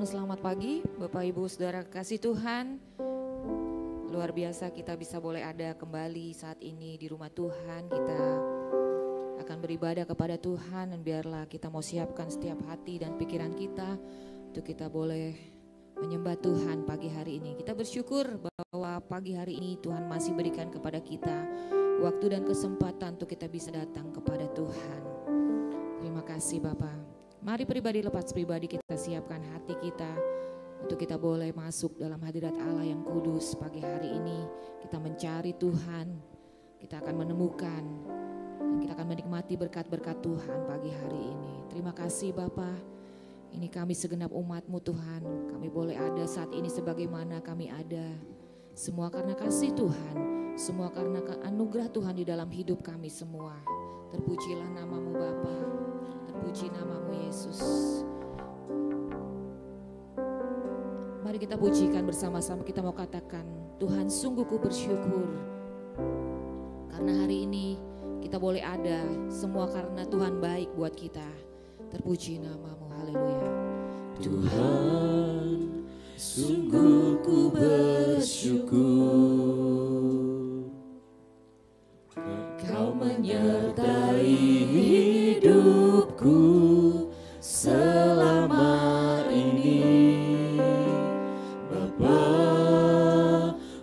Selamat pagi Bapak Ibu Saudara kasih Tuhan. Luar biasa kita bisa boleh ada kembali saat ini di rumah Tuhan. Kita akan beribadah kepada Tuhan dan biarlah kita mau siapkan setiap hati dan pikiran kita untuk kita boleh menyembah Tuhan pagi hari ini. Kita bersyukur bahwa pagi hari ini Tuhan masih berikan kepada kita waktu dan kesempatan untuk kita bisa datang kepada Tuhan. Terima kasih Bapak. Mari pribadi lepas pribadi kita siapkan hati kita untuk kita boleh masuk dalam hadirat Allah yang kudus pagi hari ini. Kita mencari Tuhan, kita akan menemukan dan kita akan menikmati berkat-berkat Tuhan pagi hari ini. Terima kasih Bapa. Ini kami segenap umat-Mu Tuhan. Kami boleh ada saat ini sebagaimana kami ada. Semua karena kasih Tuhan, semua karena anugerah Tuhan di dalam hidup kami semua. Terpujilah nama-Mu Bapa. Puji nama-Mu Yesus. Mari kita pujikan bersama-sama. Kita mau katakan, Tuhan sungguh ku bersyukur karena hari ini kita boleh ada, semua karena Tuhan baik buat kita. Terpuji nama-Mu, haleluya. Tuhan sungguh ku bersyukur, Kau menyertai hidupku selama ini. Bapa,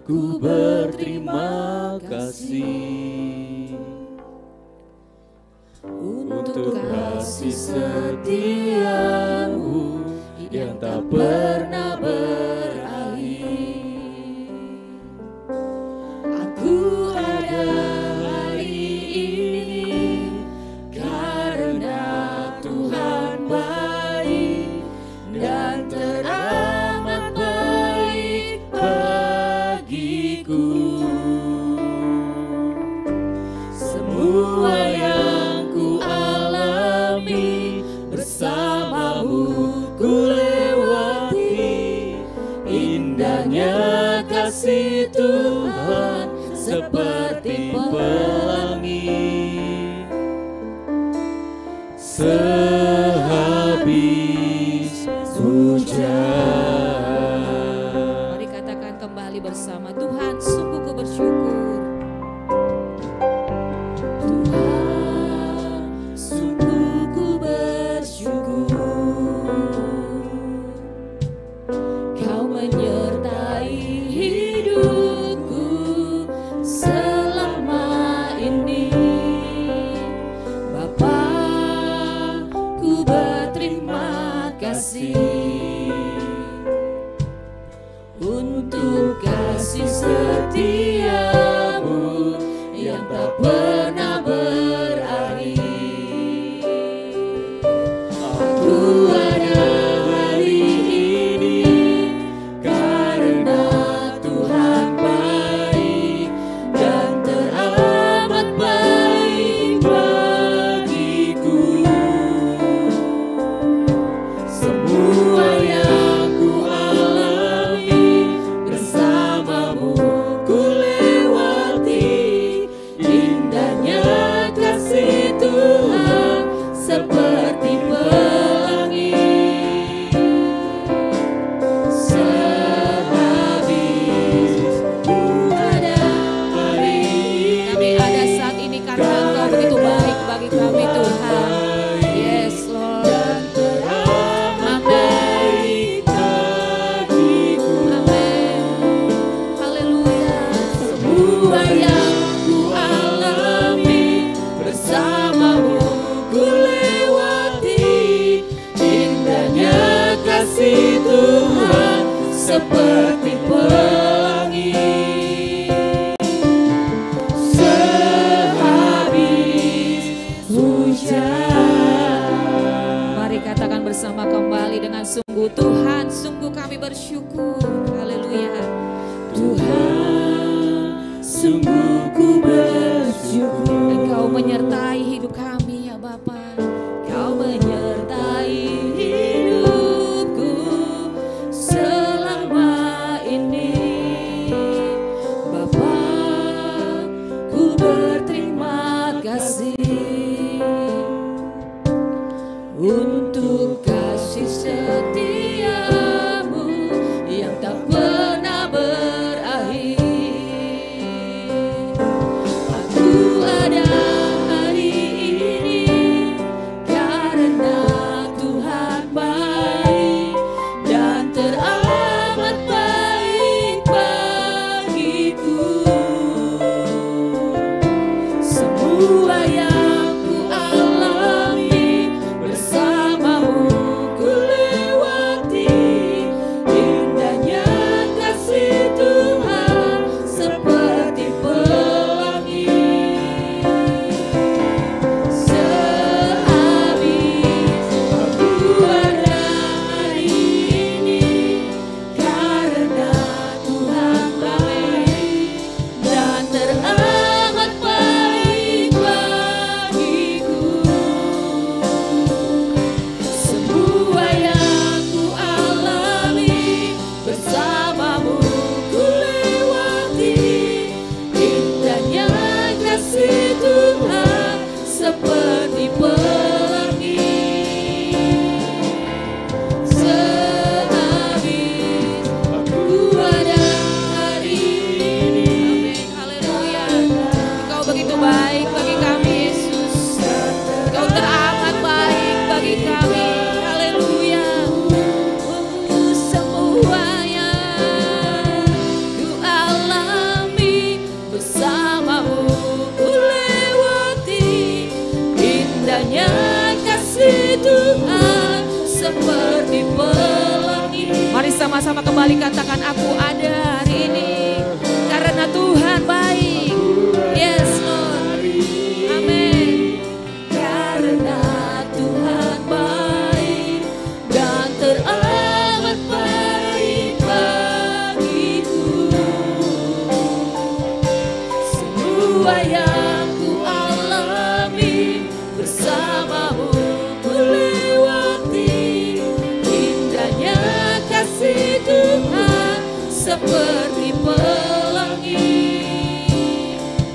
ku berterima kasih untuk kasih setiamu yang tak pernah berakhir. Aku ada hari ini karena Tuhan baik dan teramat baik bagiku. Semua yang ku alami bersamamu ku lewati, indahnya kasih Tuhan seperti pelangi. Sehabis hujan. Mari katakan kembali bersama, Tuhan sungguh ku bersyukur. Tuhan sungguh ku bersyukur, Kau menyertai hidupku selama ini. Bapa, ku berterima kasih untuk kasih setiamu yang tak pernah berakhir. Aku ada hari ini karena Tuhan baik dan teramat baik bagiku. Semua yang ku alami bersamamu ku lewati, indahnya kasih Tuhan seperti pelangi. Sehabis ku ada hari Kami ada saat ini karena Engkau begitu baik bagi kami Tuhan. Yes Lord. baik bagiku. Amin. Haleluya. Semua yang ku alami bersamamu ku lewati, indahnya kasih Tuhan seperti pelangi. Sehabis hujan. Mari katakan bersama kembali dengan sungguh, Tuhan sungguh kami bersyukur. Haleluya. Tuhan sungguh ku bersyukur, Engkau menyertai hidup kami ya Bapa. Kau menyertai hidupku selama ini. Bapa, ku berterima kasih untuk kasih setia bersama-sama kembali katakan aku ada hari ini karena Tuhan baik. Yes Lord. Amin. Karena Tuhan baik dan teramat baik bagiku. Semua yang ku alami bersamamu ku lewati. Indahnya kasih Tuhan seperti pelangi.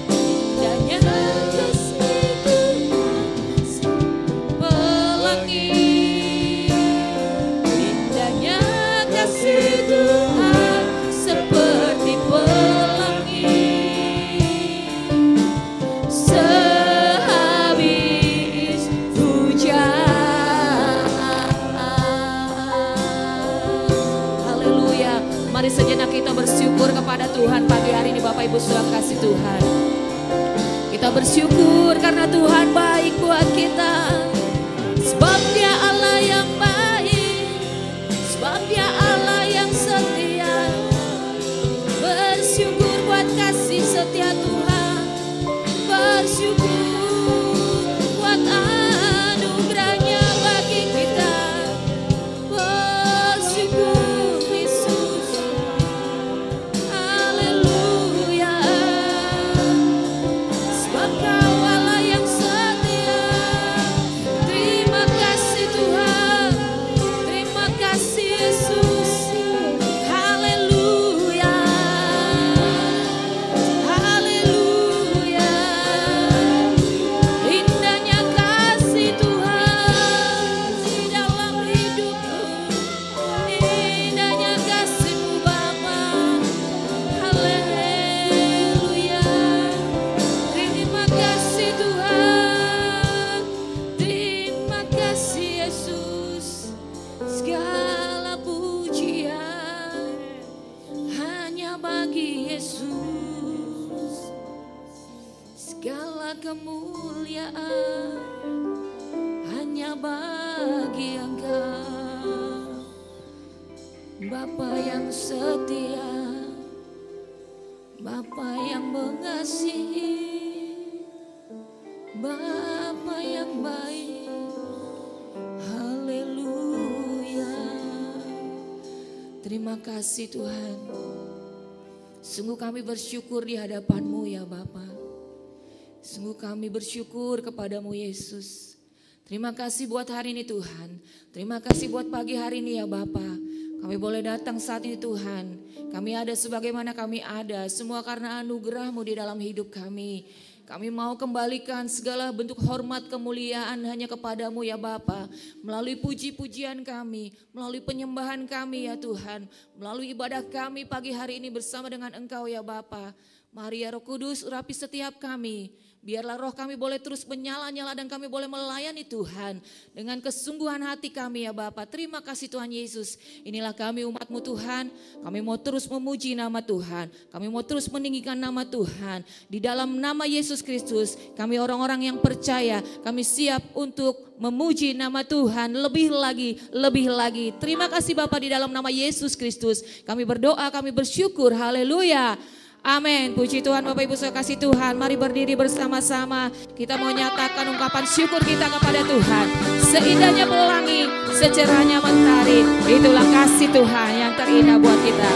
Indahnya kasih Tuhan pelangi. Indahnya kasih Tuhan seperti pelangi. Sehabis hujan. Haleluya. Mari sejenak kita bersyukur kepada Tuhan pagi hari ini Bapak Ibu Saudara kasih Tuhan. Kita bersyukur karena Tuhan baik buat kita. Sebab Dia Allah yang baik. Sebab Dia Allah yang setia. Bersyukur buat kasih setia Tuhan. Bersyukur buat anugerahnya bagi kita. Bersyukur Yesus. Haleluya. Sebab Kau Allah yang setia. Terima kasih Tuhan. Terima kasih Yesus. Haleluya. Haleluya. Indahnya kasih Tuhan di dalam hidupku. Indahnya kasih-Mu Bapa. Haleluya. Terima kasih Tuhan. Terima kasih Yesus. Segala pujian hanya bagi Yesus. Segala kemuliaan hanya bagi Engkau. Bapa yang setia, Bapa yang mengasihi, Bapa yang baik. Haleluya. Terima kasih Tuhan. Sungguh kami bersyukur di hadapan-Mu ya Bapa. Sungguh kami bersyukur kepadamu Yesus. Terima kasih buat hari ini Tuhan. Terima kasih buat pagi hari ini ya Bapa. Kami boleh datang saat ini Tuhan. Kami ada sebagaimana kami ada. Semua karena anugerah-Mu di dalam hidup kami. Kami mau kembalikan segala bentuk hormat kemuliaan hanya kepadamu ya Bapa. Melalui puji-pujian kami, melalui penyembahan kami ya Tuhan. Melalui ibadah kami pagi hari ini bersama dengan Engkau ya Bapa. Mari ya Roh Kudus urapi setiap kami. Biarlah roh kami boleh terus menyala-nyala dan kami boleh melayani Tuhan. Dengan kesungguhan hati kami ya Bapa. Terima kasih Tuhan Yesus. Inilah kami umat-Mu Tuhan. Kami mau terus memuji nama Tuhan. Kami mau terus meninggikan nama Tuhan. Di dalam nama Yesus Kristus kami orang-orang yang percaya. Kami siap untuk memuji nama Tuhan lebih lagi. Terima kasih Bapa di dalam nama Yesus Kristus. Kami berdoa, kami bersyukur. Haleluya. Amin. Puji Tuhan Bapak Ibu saya kasih Tuhan. Mari berdiri bersama-sama. Kita mau nyatakan ungkapan syukur kita kepada Tuhan. Seindahnya pelangi, secerahnya mentari. Itulah kasih Tuhan yang terindah buat kita.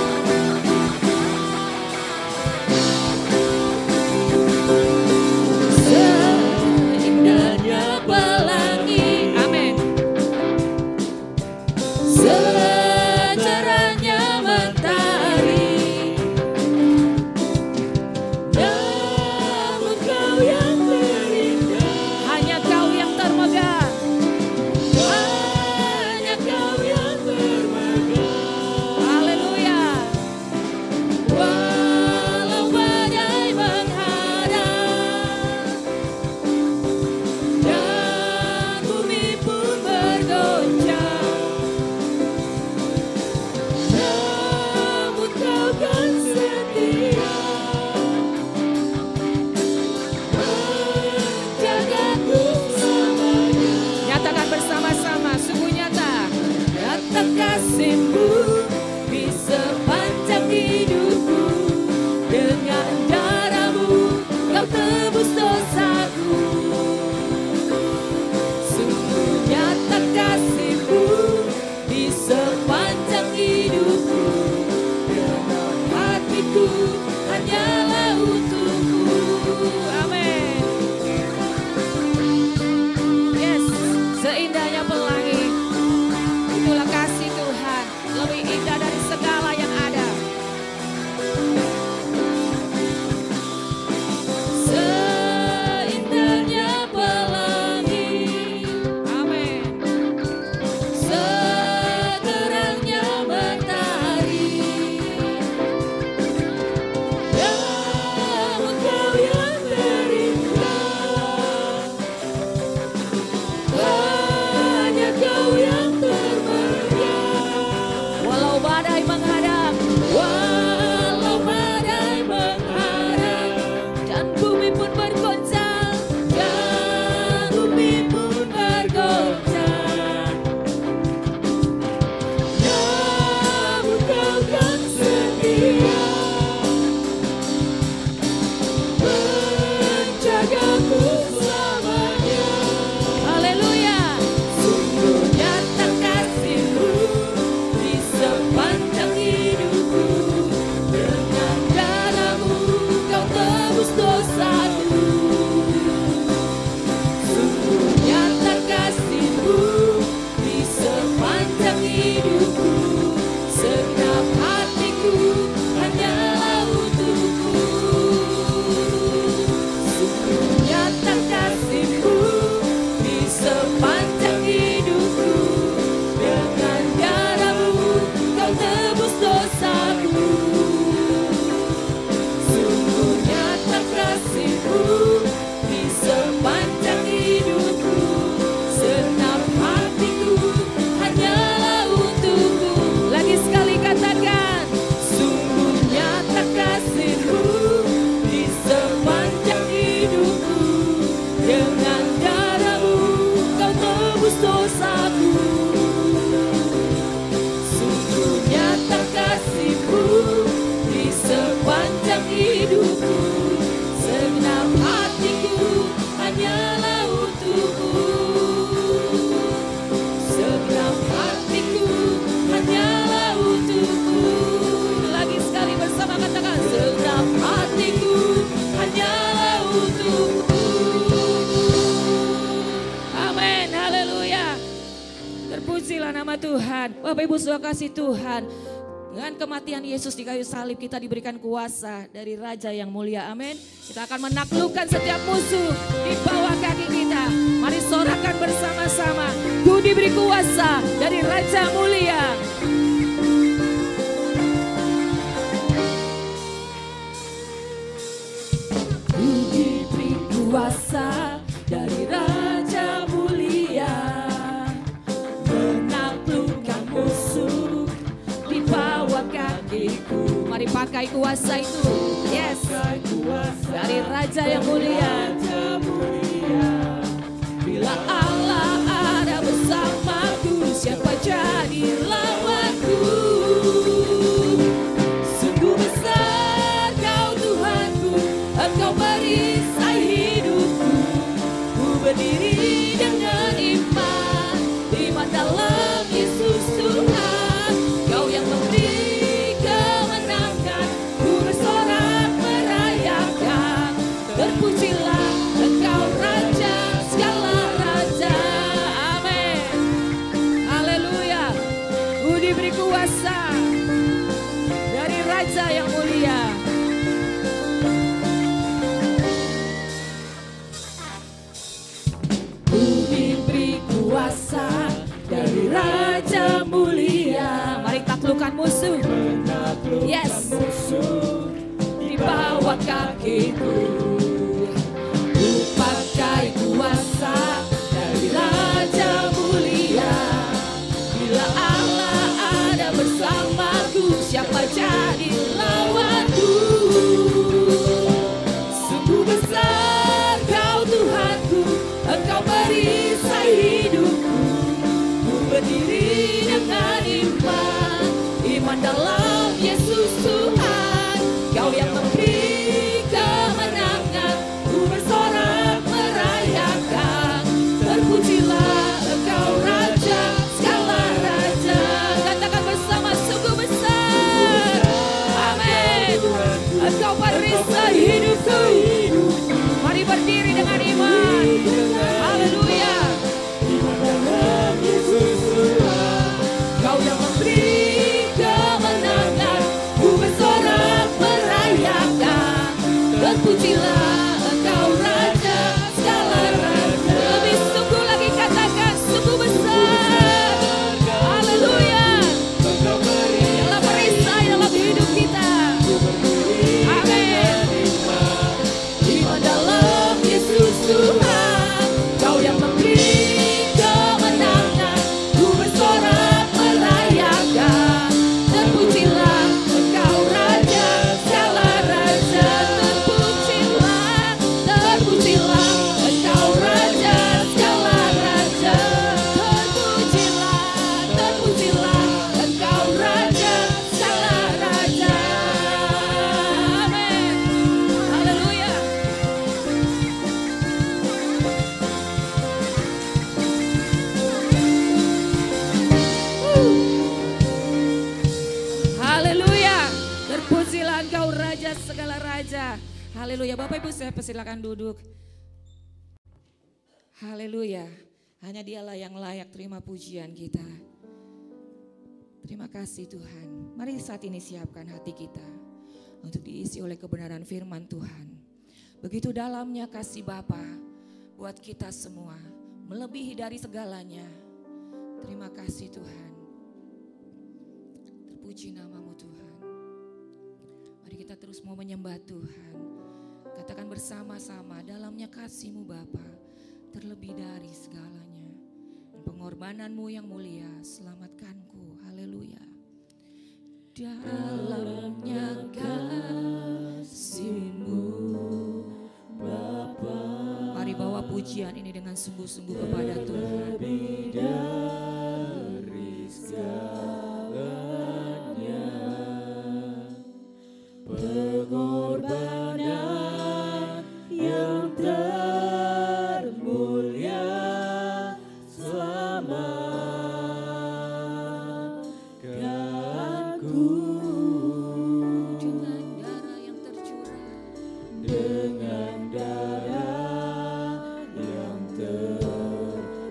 Seindahnya pelangi. Amin. Secerahnya mentari. Namun Kau yang terindah. Hanya Kau yang termegah. Hanya Kau yang termegah. Haleluya. hidupku hanyalah untukmu. Amin. Yes, seindahnya pelangi. Itulah kasih Tuhan, lebih indah dari segala yang ada. Seindahnya pelangi, Amin. seterangnya matahari, namun Kau yang terindah, hanya Kau yang termegah. Walau badai menghadang Walau badai menghadang dan bumi pun bergoncang, dan bumi pun bergoncang, namun Kau kan setia menjagaku selamanya. haleluya. Sungguh nyata kasih-Mu di sepanjang hidupku. Dengan darah-Mu Kau tebus dosaku. Sungguh nyata kasih-Mu di sepanjang hidupku. Segenap hatiku hanyalah untukmu. Sungguh nyata kasih-Mu di sepanjang hidupku. Dengan darah-Mu Kau tebus dosaku. Sungguh nyata kasih-Mu di sepanjang hidupku. Segenap hatiku hanyalah untukmu. Lagi sekali katakan, Sungguh nyata kasih-Mu di sepanjang hidupku. Dengan darah-Mu Kau tebus dosaku. Sungguh nyata kasih-Mu di sepanjang hidupku. Segenap hatiku hanyalah untukmu. Segenap hatiku hanyalah untukmu. lagi sekali bersama katakan, Segenap hatiku hanyalah untukmu. amin, haleluya. Terpujilah nama Tuhan. Bapak Ibu saudara kasih Tuhan, dengan kematian Yesus di kayu salib kita diberikan kuasa dari Raja yang mulia, amin. Kita akan menaklukkan setiap musuh di bawah kaki kita. Mari sorakan bersama-sama, ku diberi kuasa dari Raja mulia. Ku diberi kuasa dari Raja mulia, menaklukkan musuh di bawah kakiku. Mari pakai kuasa itu, yes, Pakai kuasa dari Raja yang mulia. Raja mulia. Bila Allah ada bersamaku, siapa jadi lawanku? Sungguh besar Kau Tuhanku, Engkau perisai hidupku. Ku berdiri dengan iman, iman dalam Yesus Tuhan. Kau yang memberi kemenangan, ku bersorak merayakan. Terpujilah Engkau Raja segala raja. Amin. Haleluya. Ku diberi kuasa dari Raja yang mulia. Ku diberi kuasa dari Raja mulia. Mari taklukkan musuh. Yes. Musuh di bawah kakiku. Ku pakai kuasa dari Raja mulia. Bila Allah ada bersamaku, siapa jadi lawanku? Sungguh besar Kau Tuhanku, Engkau perisai hidupku. Ku berdiri dengan iman, iman dalam Yesus Tuhan. Kau yang memberi kemenangan. memeriksa hidupku. Mari berdiri dengan iman. Haleluya. Iman dalam Yesus Tuhan, Kau yang memberi kemenangan, ku bersorak merayakan. Terpujilah Engkau Raja segala raja. Lebih sungguh lagi katakan sungguh besar. Haleluya. Yang memeriksa dalam hidup kita. Amin. Iman dalam Yesus Tuhan, Kau yang memberi kemenangan, ku bersorak merayakan. Terpujilah Engkau Raja segala raja. Terpujilah, terpujilah Engkau Raja segala raja. Terpujilah, terpujilah Engkau Raja segala raja. Amin. Haleluya. Haleluya. Terpujilah Engkau Raja segala raja. Haleluya. Bapak Ibu saya persilakan duduk. Haleluya. Hanya Dialah yang layak terima pujian kita. Terima kasih Tuhan. Mari saat ini siapkan hati kita untuk diisi oleh kebenaran firman Tuhan. Begitu dalamnya kasih Bapa buat kita semua, melebihi dari segalanya. Terima kasih Tuhan. Terpuji namamu Tuhan. Mari kita terus mau menyembah Tuhan. Katakan bersama-sama, dalamnya kasih-Mu Bapa terlebih dari segalanya. Dan pengorbananmu yang mulia selamatkanku. Haleluya. Dalamnya kasih-Mu Bapa. Mari bawa pujian ini dengan sungguh-sungguh kepada Tuhan. Lebih dari segalanya, pengorbanan yang termulia, selamatkanku Dengan darah yang tercurah, dengan darah yang tercurah.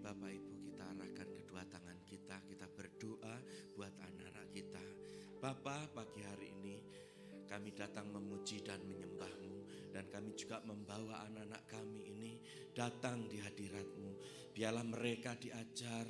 Bapak Ibu, kita arahkan kedua tangan kita berdoa buat anak-anak kita. Bapa, pagi hari ini kami datang memuji dan menyembah-Mu, dan kami juga membawa anak-anak kami ini datang di hadirat-Mu. Biarlah mereka diajar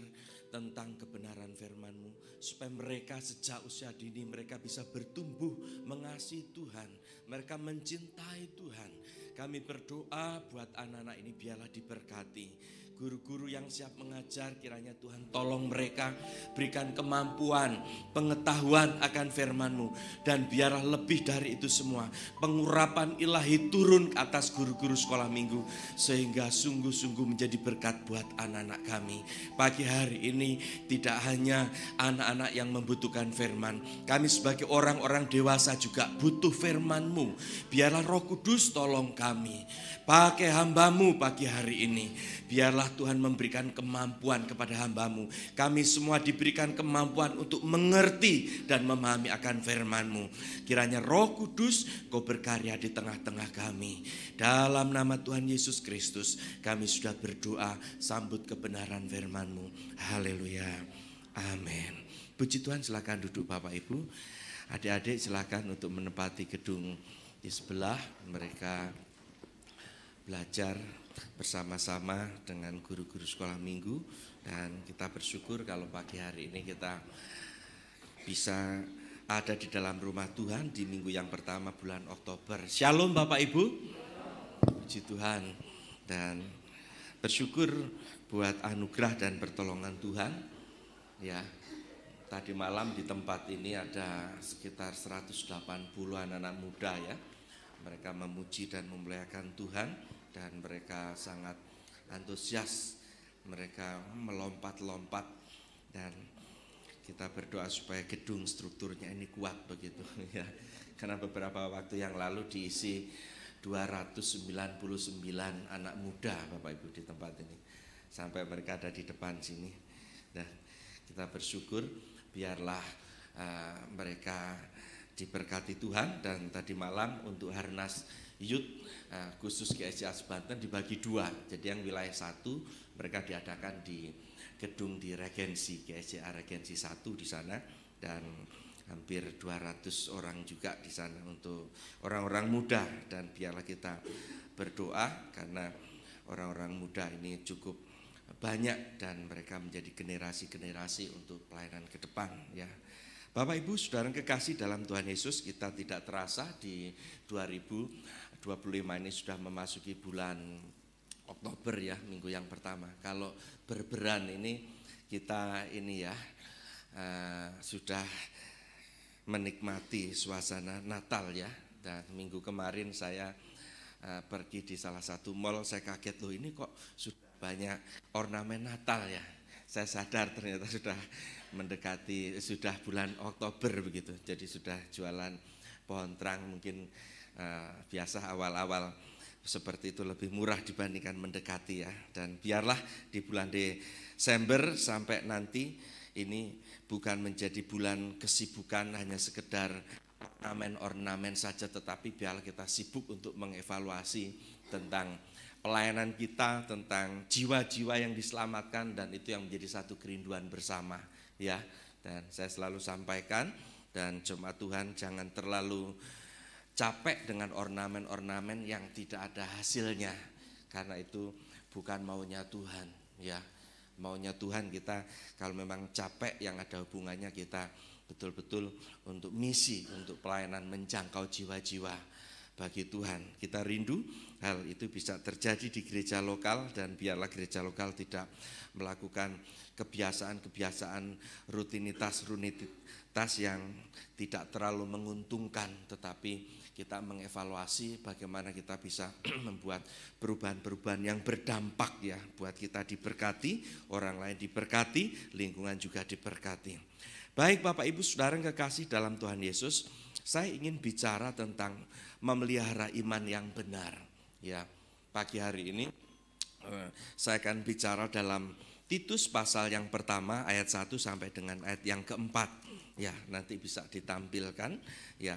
tentang kebenaran firman-Mu, supaya mereka sejak usia dini mereka bisa bertumbuh mengasihi Tuhan, mereka mencintai Tuhan. Kami berdoa buat anak-anak ini, biarlah diberkati. Guru-guru yang siap mengajar, kiranya Tuhan tolong mereka, berikan kemampuan, pengetahuan akan firman-Mu. Dan biarlah lebih dari itu semua, pengurapan ilahi turun ke atas guru-guru sekolah minggu, sehingga sungguh-sungguh menjadi berkat buat anak-anak kami. Pagi hari ini tidak hanya anak-anak yang membutuhkan firman, kami sebagai orang-orang dewasa juga butuh firman-Mu. Biarlah Roh Kudus tolong kami, pakai hamba-Mu pagi hari ini. Biarlah Tuhan memberikan kemampuan kepada hamba-Mu. Kami semua diberikan kemampuan untuk mengerti dan memahami akan firman-Mu. Kiranya Roh Kudus Kau berkarya di tengah-tengah kami. Dalam nama Tuhan Yesus Kristus kami sudah berdoa, sambut kebenaran firman-Mu. Haleluya. Amin. Puji Tuhan, silakan duduk Bapak Ibu. Adik-adik silakan untuk menempati gedung di sebelah. Mereka belajar bersama-sama dengan guru-guru sekolah minggu, dan kita bersyukur kalau pagi hari ini kita bisa ada di dalam rumah Tuhan di minggu yang pertama bulan Oktober. Shalom Bapak Ibu. Puji Tuhan, dan bersyukur buat anugerah dan pertolongan Tuhan. Ya, tadi malam di tempat ini ada sekitar 180 anak-anak muda ya. Mereka memuji dan memuliakan Tuhan, dan mereka sangat antusias, mereka melompat-lompat, dan kita berdoa supaya gedung strukturnya ini kuat begitu ya. Karena beberapa waktu yang lalu diisi 299 anak muda Bapak Ibu di tempat ini, sampai mereka ada di depan sini. Dan kita bersyukur biarlah mereka diberkati Tuhan. Dan tadi malam untuk Harnas Youth khusus GSC Banten dibagi dua. Jadi yang wilayah 1 mereka diadakan di gedung di Regensi, GSCA Regensi 1 di sana, dan hampir 200 orang juga di sana untuk orang-orang muda. Dan biarlah kita berdoa karena orang-orang muda ini cukup banyak dan mereka menjadi generasi-generasi untuk pelayanan ke depan ya. Bapak Ibu Saudara kekasih dalam Tuhan Yesus, kita tidak terasa di 2025 ini sudah memasuki bulan Oktober ya, minggu yang pertama. Kalau berberan ini kita ini ya sudah menikmati suasana Natal ya. Dan minggu kemarin saya pergi di salah satu mall, saya kaget loh, ini kok sudah banyak ornamen Natal ya. Saya sadar ternyata sudah mendekati, sudah bulan Oktober begitu. Jadi sudah jualan pohon terang, mungkin biasa awal-awal seperti itu lebih murah dibandingkan mendekati ya. Dan biarlah di bulan Desember sampai nanti ini bukan menjadi bulan kesibukan hanya sekedar ornamen-ornamen saja, tetapi biarlah kita sibuk untuk mengevaluasi tentang pelayanan kita, tentang jiwa-jiwa yang diselamatkan, dan itu yang menjadi satu kerinduan bersama ya. Dan saya selalu sampaikan, dan jemaat Tuhan jangan terlalu capek dengan ornamen-ornamen yang tidak ada hasilnya, karena itu bukan maunya Tuhan ya. Maunya Tuhan kita kalau memang capek yang ada hubungannya kita betul-betul untuk misi, untuk pelayanan menjangkau jiwa-jiwa bagi Tuhan. Kita rindu hal itu bisa terjadi di gereja lokal, dan biarlah gereja lokal tidak melakukan kebiasaan-kebiasaan rutinitas yang tidak terlalu menguntungkan, tetapi kita mengevaluasi bagaimana kita bisa membuat perubahan-perubahan yang berdampak ya, buat kita diberkati, orang lain diberkati, lingkungan juga diberkati. Baik Bapak Ibu Saudara yang kekasih dalam Tuhan Yesus, saya ingin bicara tentang memelihara iman yang benar ya. Pagi hari ini saya akan bicara dalam Titus pasal yang pertama ayat 1 sampai dengan ayat yang keempat ya, nanti bisa ditampilkan ya.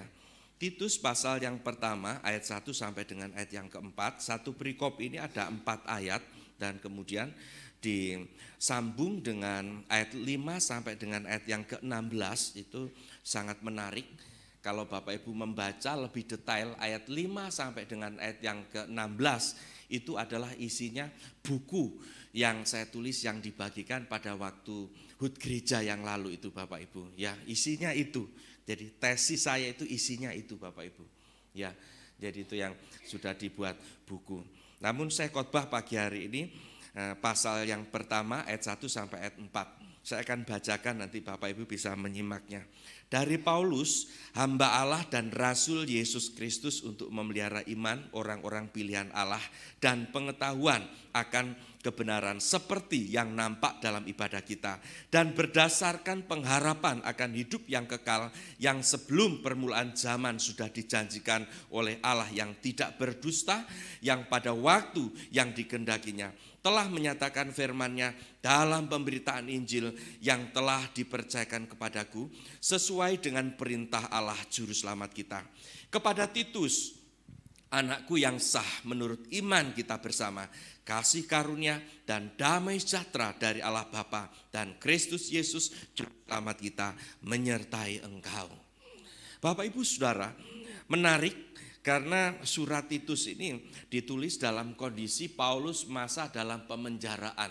Titus pasal yang pertama ayat 1 sampai dengan ayat yang keempat. Satu perikop ini ada 4 ayat, dan kemudian disambung dengan ayat 5 sampai dengan ayat yang ke-16 itu sangat menarik. Kalau Bapak Ibu membaca lebih detail ayat 5 sampai dengan ayat yang ke-16 itu adalah isinya buku yang saya tulis yang dibagikan pada waktu HUT gereja yang lalu itu Bapak Ibu. Ya, isinya itu. Jadi tesis saya itu isinya itu Bapak Ibu. Ya, jadi itu yang sudah dibuat buku. Namun saya khotbah pagi hari ini pasal yang pertama ayat 1 sampai ayat 4. Saya akan bacakan nanti Bapak Ibu bisa menyimaknya. Dari Paulus, hamba Allah dan Rasul Yesus Kristus untuk memelihara iman orang-orang pilihan Allah dan pengetahuan akan kebenaran seperti yang nampak dalam ibadah kita. Dan berdasarkan pengharapan akan hidup yang kekal yang sebelum permulaan zaman sudah dijanjikan oleh Allah yang tidak berdusta, yang pada waktu yang dikehendakinya telah menyatakan firman-Nya dalam pemberitaan Injil yang telah dipercayakan kepadaku sesuai dengan perintah Allah Juru Selamat kita. Kepada Titus, anakku yang sah menurut iman kita bersama, kasih karunia dan damai sejahtera dari Allah Bapa dan Kristus Yesus Juru Selamat kita menyertai engkau. Bapak Ibu Saudara, menarik karena surat Titus ini ditulis dalam kondisi Paulus masa dalam pemenjaraan.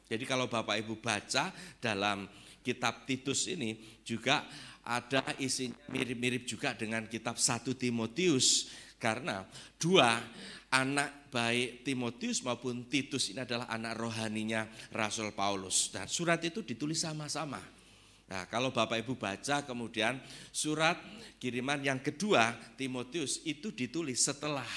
Jadi kalau Bapak Ibu baca dalam kitab Titus ini juga ada isinya mirip-mirip juga dengan kitab 1 Timotius. Karena dua anak baik Timotius maupun Titus ini adalah anak rohaninya Rasul Paulus. Dan surat itu ditulis sama-sama. Nah, kalau Bapak Ibu baca kemudian surat kiriman yang kedua Timotius itu ditulis setelah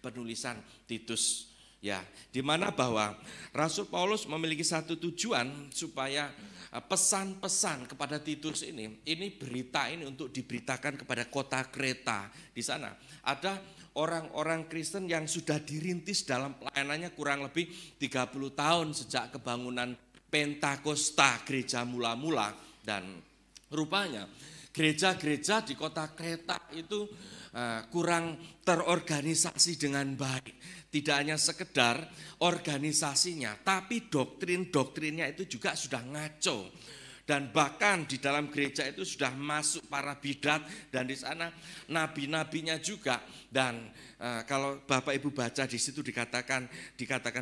penulisan Titus. Ya, di mana bahwa Rasul Paulus memiliki satu tujuan supaya pesan-pesan kepada Titus ini berita ini untuk diberitakan kepada kota Kreta. Di sana ada orang-orang Kristen yang sudah dirintis dalam pelayanannya kurang lebih 30 tahun sejak kebangunan Pentakosta gereja mula-mula. Dan rupanya gereja-gereja di kota Kreta itu kurang terorganisasi dengan baik. Tidak hanya sekedar organisasinya, tapi doktrin-doktrinnya itu juga sudah ngaco. Dan bahkan di dalam gereja itu sudah masuk para bidat dan di sana nabi-nabinya juga. Dan kalau Bapak Ibu baca di situ dikatakan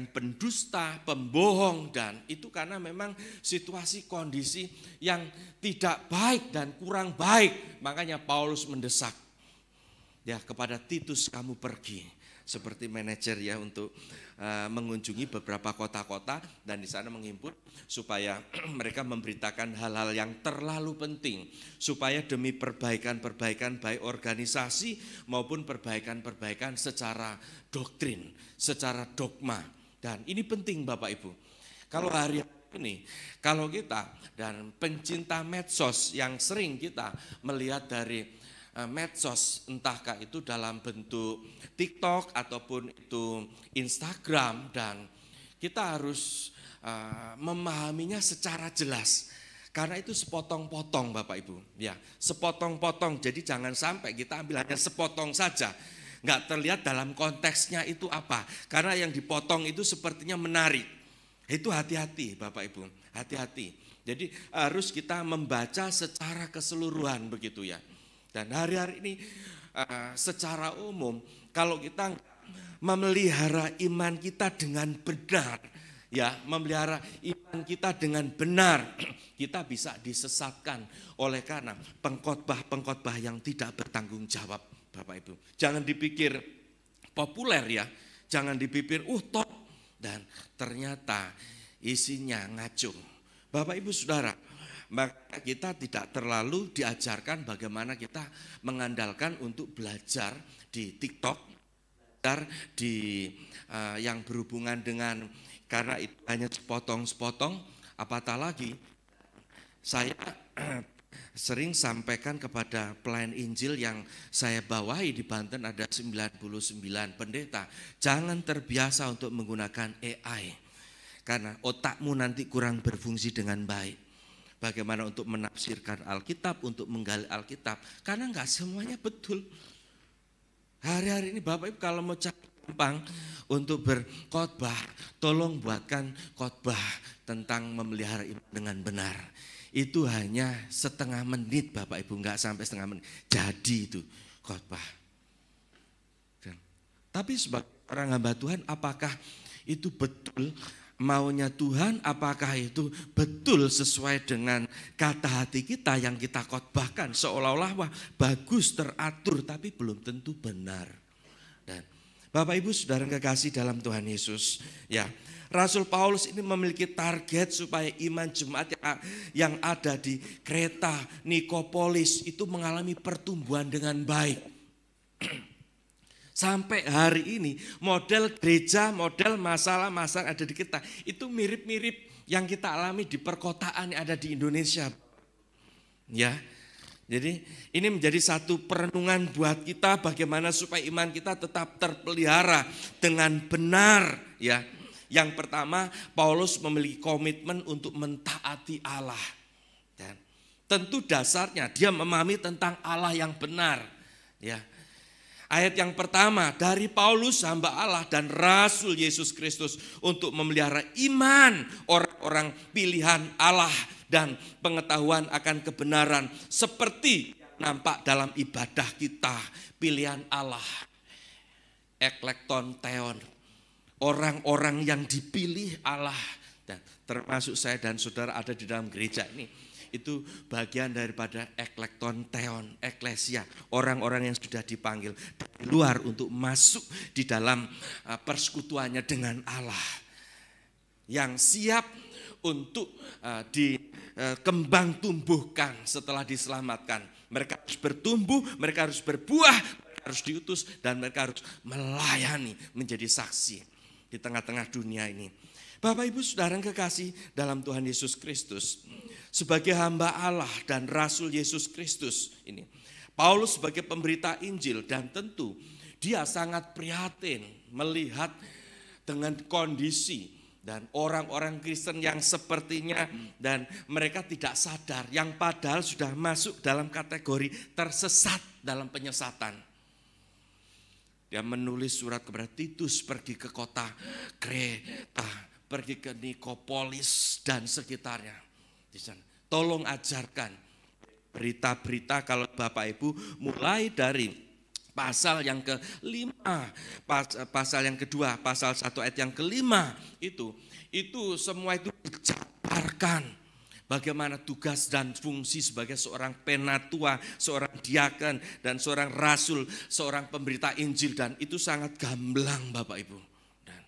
pendusta, pembohong, dan itu karena memang situasi kondisi yang tidak baik dan kurang baik. Makanya Paulus mendesak ya kepada Titus, kamu pergi seperti manajer ya untuk mengunjungi beberapa kota-kota dan di sana menghimpun supaya mereka memberitakan hal-hal yang terlalu penting supaya demi perbaikan-perbaikan baik organisasi maupun perbaikan-perbaikan secara doktrin, secara dogma. Dan ini penting Bapak Ibu. Kalau hari ini, kalau kita dan pencinta medsos yang sering kita melihat dari medsos, entahkah itu dalam bentuk TikTok ataupun itu Instagram, dan kita harus memahaminya secara jelas karena itu sepotong-potong Bapak Ibu ya, sepotong-potong. Jadi jangan sampai kita ambil hanya sepotong saja, nggak terlihat dalam konteksnya itu apa, karena yang dipotong itu sepertinya menarik. Itu hati-hati Bapak Ibu, hati-hati. Jadi harus kita membaca secara keseluruhan begitu ya. Dan hari-hari ini secara umum kalau kita memelihara iman kita dengan benar, ya memelihara iman kita dengan benar, kita bisa disesatkan oleh karena pengkhotbah-pengkhotbah yang tidak bertanggung jawab Bapak Ibu. Jangan dipikir populer ya, jangan dipikir top dan ternyata isinya ngaco. Bapak Ibu Saudara, maka kita tidak terlalu diajarkan bagaimana kita mengandalkan untuk belajar di TikTok, belajar di yang berhubungan dengan, karena itu hanya sepotong-sepotong. Apatah lagi saya sering sampaikan kepada pelayan Injil yang saya bawahi di Banten, ada 99 pendeta, jangan terbiasa untuk menggunakan AI karena otakmu nanti kurang berfungsi dengan baik. Bagaimana untuk menafsirkan Alkitab, untuk menggali Alkitab, karena enggak semuanya betul. Hari-hari ini Bapak Ibu kalau mau cari gampang untuk berkhotbah, tolong buatkan khotbah tentang memelihara iman dengan benar. Itu hanya setengah menit Bapak Ibu, enggak sampai setengah menit. Jadi itu khotbah. Tapi sebagai orang hamba Tuhan, apakah itu betul maunya Tuhan? Apakah itu betul sesuai dengan kata hati kita yang kita khotbahkan? Seolah-olah wah bagus, teratur, tapi belum tentu benar. Dan Bapak Ibu Saudara kekasih dalam Tuhan Yesus, ya, Rasul Paulus ini memiliki target supaya iman jemaat yang ada di Kreta, Nikopolis itu mengalami pertumbuhan dengan baik. Sampai hari ini model gereja, model masalah-masalah ada di kita itu mirip-mirip yang kita alami di perkotaan yang ada di Indonesia. Ya. Jadi ini menjadi satu perenungan buat kita bagaimana supaya iman kita tetap terpelihara dengan benar, ya. Yang pertama, Paulus memiliki komitmen untuk mentaati Allah. Dan tentu dasarnya dia memahami tentang Allah yang benar, ya. Ayat yang pertama dari Paulus hamba Allah dan Rasul Yesus Kristus untuk memelihara iman orang-orang pilihan Allah dan pengetahuan akan kebenaran seperti nampak dalam ibadah kita, pilihan Allah, eklekton theon, orang-orang yang dipilih Allah, dan termasuk saya dan saudara ada di dalam gereja ini. Itu bagian daripada eklekton theon, eklesia, orang-orang yang sudah dipanggil dari luar untuk masuk di dalam persekutuannya dengan Allah. Yang siap untuk dikembang tumbuhkan setelah diselamatkan. Mereka harus bertumbuh, mereka harus berbuah, mereka harus diutus, dan mereka harus melayani menjadi saksi di tengah-tengah dunia ini. Bapak Ibu Saudara yang kekasih dalam Tuhan Yesus Kristus, sebagai hamba Allah dan Rasul Yesus Kristus ini, Paulus sebagai pemberita Injil, dan tentu dia sangat prihatin melihat dengan kondisi dan orang-orang Kristen yang sepertinya dan mereka tidak sadar, yang padahal sudah masuk dalam kategori tersesat dalam penyesatan. Dia menulis surat kepada Titus, pergi ke kota Kreta, pergi ke Nikopolis dan sekitarnya. Di sana. Tolong ajarkan berita-berita kalau Bapak Ibu mulai dari pasal yang ke-5, pasal yang kedua, pasal 1 ayat yang ke-5 itu semua itu dijabarkan bagaimana tugas dan fungsi sebagai seorang penatua, seorang diaken dan seorang rasul, seorang pemberita Injil, dan itu sangat gamblang Bapak Ibu. Dan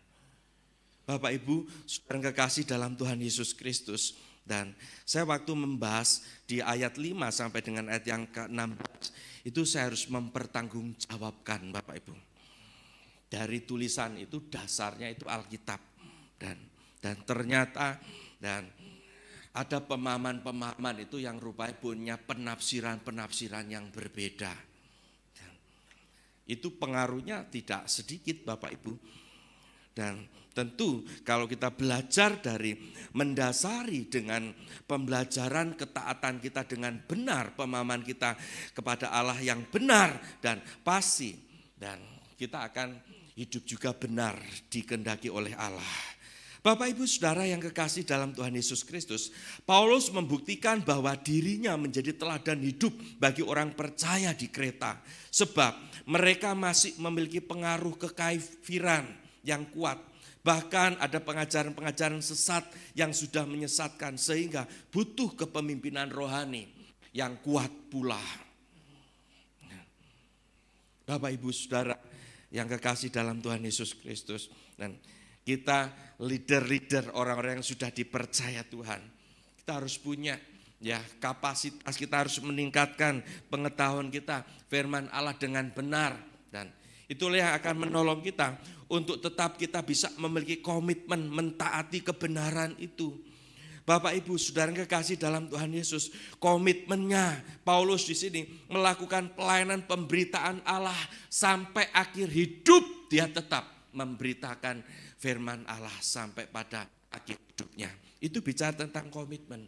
Bapak Ibu, saudara kekasih dalam Tuhan Yesus Kristus. Dan saya waktu membahas di ayat 5 sampai dengan ayat yang ke-16, itu saya harus mempertanggungjawabkan Bapak Ibu. Dari tulisan itu dasarnya itu Alkitab. Dan ternyata dan ada pemahaman-pemahaman itu yang rupanya punya penafsiran-penafsiran yang berbeda. Dan itu pengaruhnya tidak sedikit Bapak Ibu. Dan tentu kalau kita belajar dari mendasari dengan pembelajaran ketaatan kita dengan benar, pemahaman kita kepada Allah yang benar dan pasti, dan kita akan hidup juga benar dikehendaki oleh Allah. Bapak Ibu Saudara yang kekasih dalam Tuhan Yesus Kristus, Paulus membuktikan bahwa dirinya menjadi teladan hidup bagi orang percaya di Kreta, sebab mereka masih memiliki pengaruh kekafiran yang kuat. Bahkan ada pengajaran-pengajaran sesat yang sudah menyesatkan sehingga butuh kepemimpinan rohani yang kuat pula. Bapak Ibu Saudara yang kekasih dalam Tuhan Yesus Kristus, dan kita leader-leader, orang-orang yang sudah dipercaya Tuhan, kita harus punya ya kapasitas, kita harus meningkatkan pengetahuan kita firman Allah dengan benar, dan itulah yang akan menolong kita untuk tetap kita bisa memiliki komitmen mentaati kebenaran itu. Bapak Ibu Saudara kekasih dalam Tuhan Yesus, komitmennya Paulus di sini melakukan pelayanan pemberitaan Allah sampai akhir hidup, dia tetap memberitakan firman Allah sampai pada akhir hidupnya. Itu bicara tentang komitmen.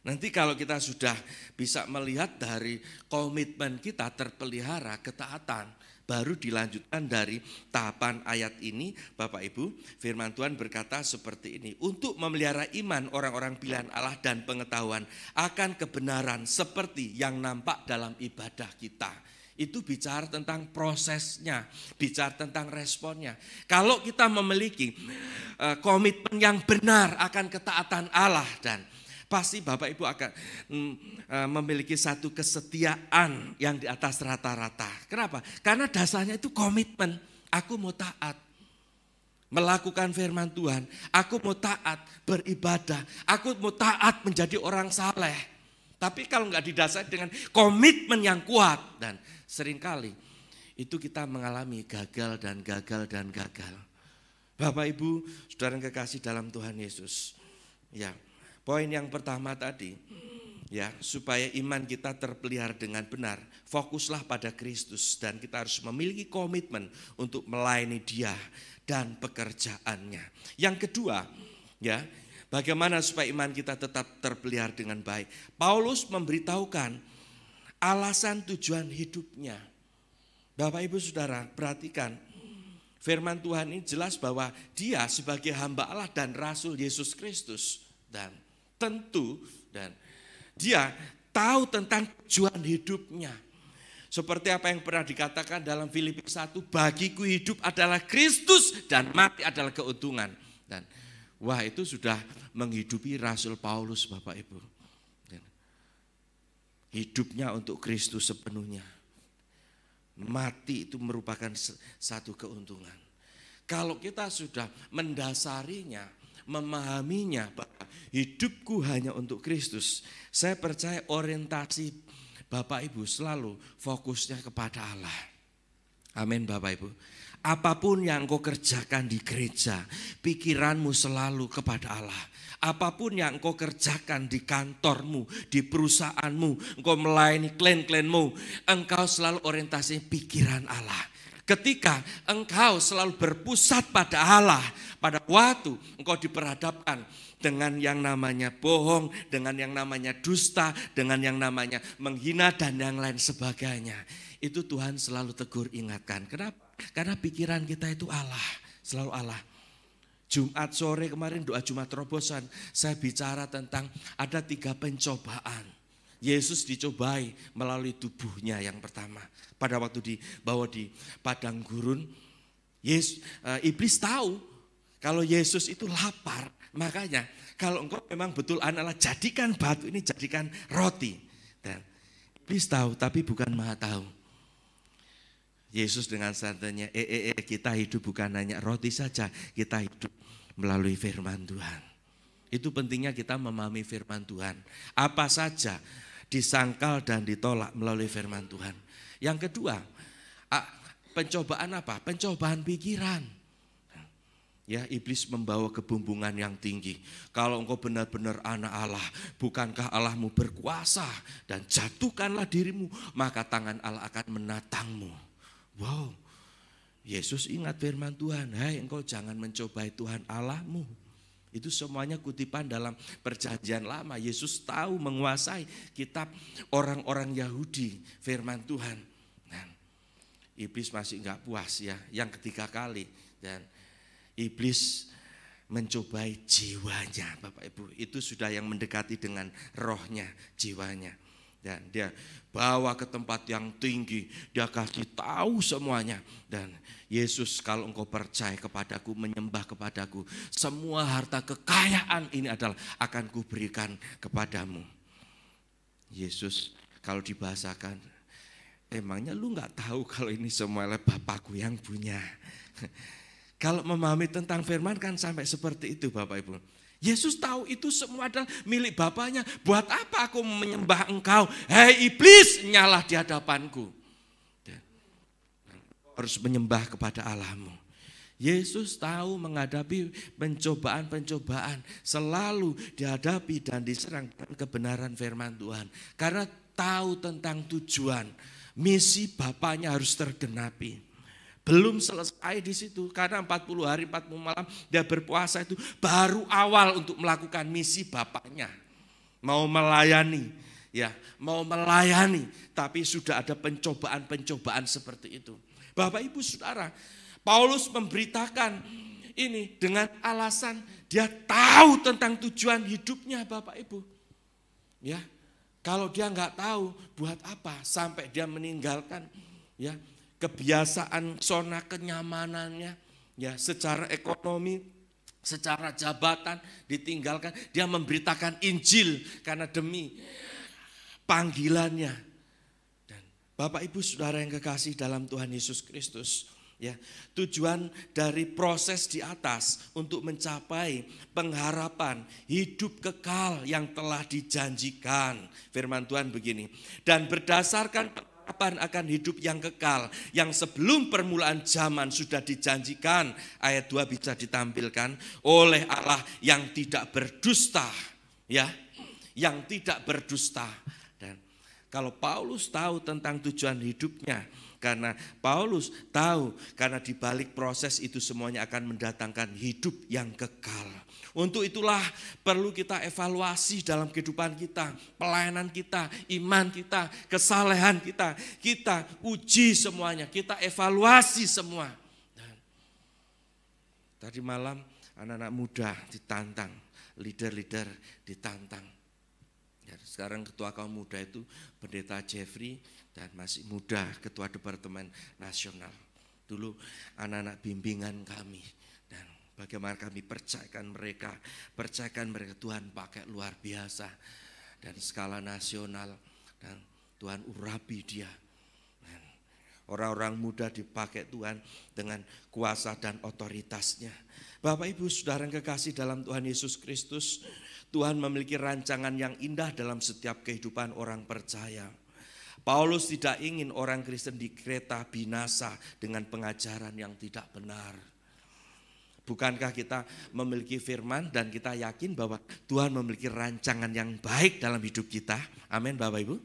Nanti kalau kita sudah bisa melihat dari komitmen kita terpelihara ketaatan, baru dilanjutkan dari tahapan ayat ini. Bapak Ibu, firman Tuhan berkata seperti ini. Untuk memelihara iman orang-orang pilihan Allah dan pengetahuan akan kebenaran seperti yang nampak dalam ibadah kita. Itu bicara tentang prosesnya, bicara tentang responnya. Kalau kita memiliki komitmen yang benar akan ketaatan Allah, dan pasti Bapak Ibu akan memiliki satu kesetiaan yang di atas rata-rata. Kenapa? Karena dasarnya itu komitmen. Aku mau taat melakukan firman Tuhan. Aku mau taat beribadah. Aku mau taat menjadi orang saleh. Tapi kalau nggak didasari dengan komitmen yang kuat, dan seringkali itu kita mengalami gagal dan gagal dan gagal. Bapak Ibu, saudara yang kekasih dalam Tuhan Yesus. Ya. Poin yang pertama tadi, ya, supaya iman kita terpelihara dengan benar, fokuslah pada Kristus dan kita harus memiliki komitmen untuk melayani Dia dan pekerjaannya. Yang kedua, ya, bagaimana supaya iman kita tetap terpelihara dengan baik? Paulus memberitahukan alasan tujuan hidupnya. Bapak Ibu Saudara, perhatikan. Firman Tuhan ini jelas bahwa dia sebagai hamba Allah dan rasul Yesus Kristus, dan tentu dan dia tahu tentang tujuan hidupnya. Seperti apa yang pernah dikatakan dalam Filipi 1, bagiku hidup adalah Kristus dan mati adalah keuntungan. Dan wah, itu sudah menghidupi Rasul Paulus, Bapak Ibu. Dan hidupnya untuk Kristus sepenuhnya. Mati itu merupakan satu keuntungan. Kalau kita sudah mendasarinya, memahaminya bahwa hidupku hanya untuk Kristus, saya percaya orientasi Bapak Ibu selalu fokusnya kepada Allah. Amin Bapak Ibu. Apapun yang engkau kerjakan di gereja, pikiranmu selalu kepada Allah. Apapun yang engkau kerjakan di kantormu, di perusahaanmu, engkau melayani klien-klienmu, engkau selalu orientasi pikiran Allah. Ketika engkau selalu berpusat pada Allah, pada waktu engkau diperhadapkan dengan yang namanya bohong, dengan yang namanya dusta, dengan yang namanya menghina dan yang lain sebagainya, itu Tuhan selalu tegur ingatkan. Kenapa? Karena pikiran kita itu Allah, selalu Allah. Jumat sore kemarin doa Jumat terobosan, saya bicara tentang ada 3 pencobaan. Yesus dicobai melalui tubuhnya yang pertama. Pada waktu dibawa di padang gurun, iblis tahu kalau Yesus itu lapar. Makanya kalau engkau memang betul anak, jadikan batu ini jadikan roti. Dan iblis tahu tapi bukan maha tahu. Yesus dengan santainya, kita hidup bukan hanya roti saja, kita hidup melalui firman Tuhan. Itu pentingnya kita memahami firman Tuhan. Apa saja disangkal dan ditolak melalui firman Tuhan. Yang kedua, pencobaan apa? Pencobaan pikiran. Ya, iblis membawa kebumbungan yang tinggi. Kalau engkau benar-benar anak Allah, bukankah Allahmu berkuasa, dan jatuhkanlah dirimu, maka tangan Allah akan menatangmu. Wow, Yesus ingat firman Tuhan, hai engkau jangan mencobai Tuhan Allahmu. Itu semuanya kutipan dalam perjanjian lama. Yesus tahu menguasai kitab orang-orang Yahudi firman Tuhan. Dan iblis masih enggak puas ya, yang ketiga kali. Dan iblis mencobai jiwanya, Bapak Ibu. Itu sudah yang mendekati dengan rohnya, jiwanya. Dan dia bawa ke tempat yang tinggi, dia kasih tahu semuanya. Dan Yesus, kalau engkau percaya kepadaku, menyembah kepadaku, semua harta kekayaan ini adalah akan kuberikan kepadamu. Yesus kalau dibahasakan, emangnya lu gak tahu kalau ini semuanya Bapakku yang punya. Kalau memahami tentang firman kan sampai seperti itu Bapak Ibu. Yesus tahu itu semua adalah milik Bapaknya. Buat apa aku menyembah engkau? Hei iblis, nyalah di hadapanku. Harus menyembah kepada Allahmu. Yesus tahu menghadapi pencobaan-pencobaan. Selalu dihadapi dan diserang dengan kebenaran firman Tuhan. Karena tahu tentang tujuan. Misi Bapaknya harus tergenapi. Belum selesai di situ, karena 40 hari 40 malam dia berpuasa itu baru awal untuk melakukan misi Bapaknya. mau melayani, ya, mau melayani, tapi sudah ada pencobaan-pencobaan seperti itu. Bapak Ibu Saudara, Paulus memberitakan ini dengan alasan dia tahu tentang tujuan hidupnya, Bapak Ibu. Ya, kalau dia nggak tahu, buat apa sampai dia meninggalkan ya kebiasaan zona kenyamanannya, ya secara ekonomi, secara jabatan ditinggalkan. Dia memberitakan Injil karena demi panggilannya. Dan Bapak Ibu Saudara yang kekasih dalam Tuhan Yesus Kristus, ya, tujuan dari proses di atas untuk mencapai pengharapan hidup kekal yang telah dijanjikan. Firman Tuhan begini, dan berdasarkan pengharapan akan hidup yang kekal yang sebelum permulaan zaman sudah dijanjikan, ayat 2 bisa ditampilkan, oleh Allah yang tidak berdusta, ya, yang tidak berdusta. Dan kalau Paulus tahu tentang tujuan hidupnya, karena Paulus tahu karena di balik proses itu semuanya akan mendatangkan hidup yang kekal. Untuk itulah perlu kita evaluasi dalam kehidupan kita, pelayanan kita, iman kita, kesalehan kita. Kita uji semuanya, kita evaluasi semua. Dan tadi malam anak-anak muda ditantang, leader-leader ditantang. Ya, sekarang ketua kaum muda itu Pendeta Jeffrey dan masih muda, ketua Departemen Nasional. Dulu anak-anak bimbingan kami. Dan bagaimana kami percayakan mereka Tuhan pakai luar biasa. Dan skala nasional, dan Tuhan urapi dia. Dan orang-orang muda dipakai Tuhan dengan kuasa dan otoritasnya. Bapak Ibu Saudara yang kekasih dalam Tuhan Yesus Kristus, Tuhan memiliki rancangan yang indah dalam setiap kehidupan orang percaya. Paulus tidak ingin orang Kristen di Kreta binasa dengan pengajaran yang tidak benar. Bukankah kita memiliki firman dan kita yakin bahwa Tuhan memiliki rancangan yang baik dalam hidup kita? Amin Bapak Ibu.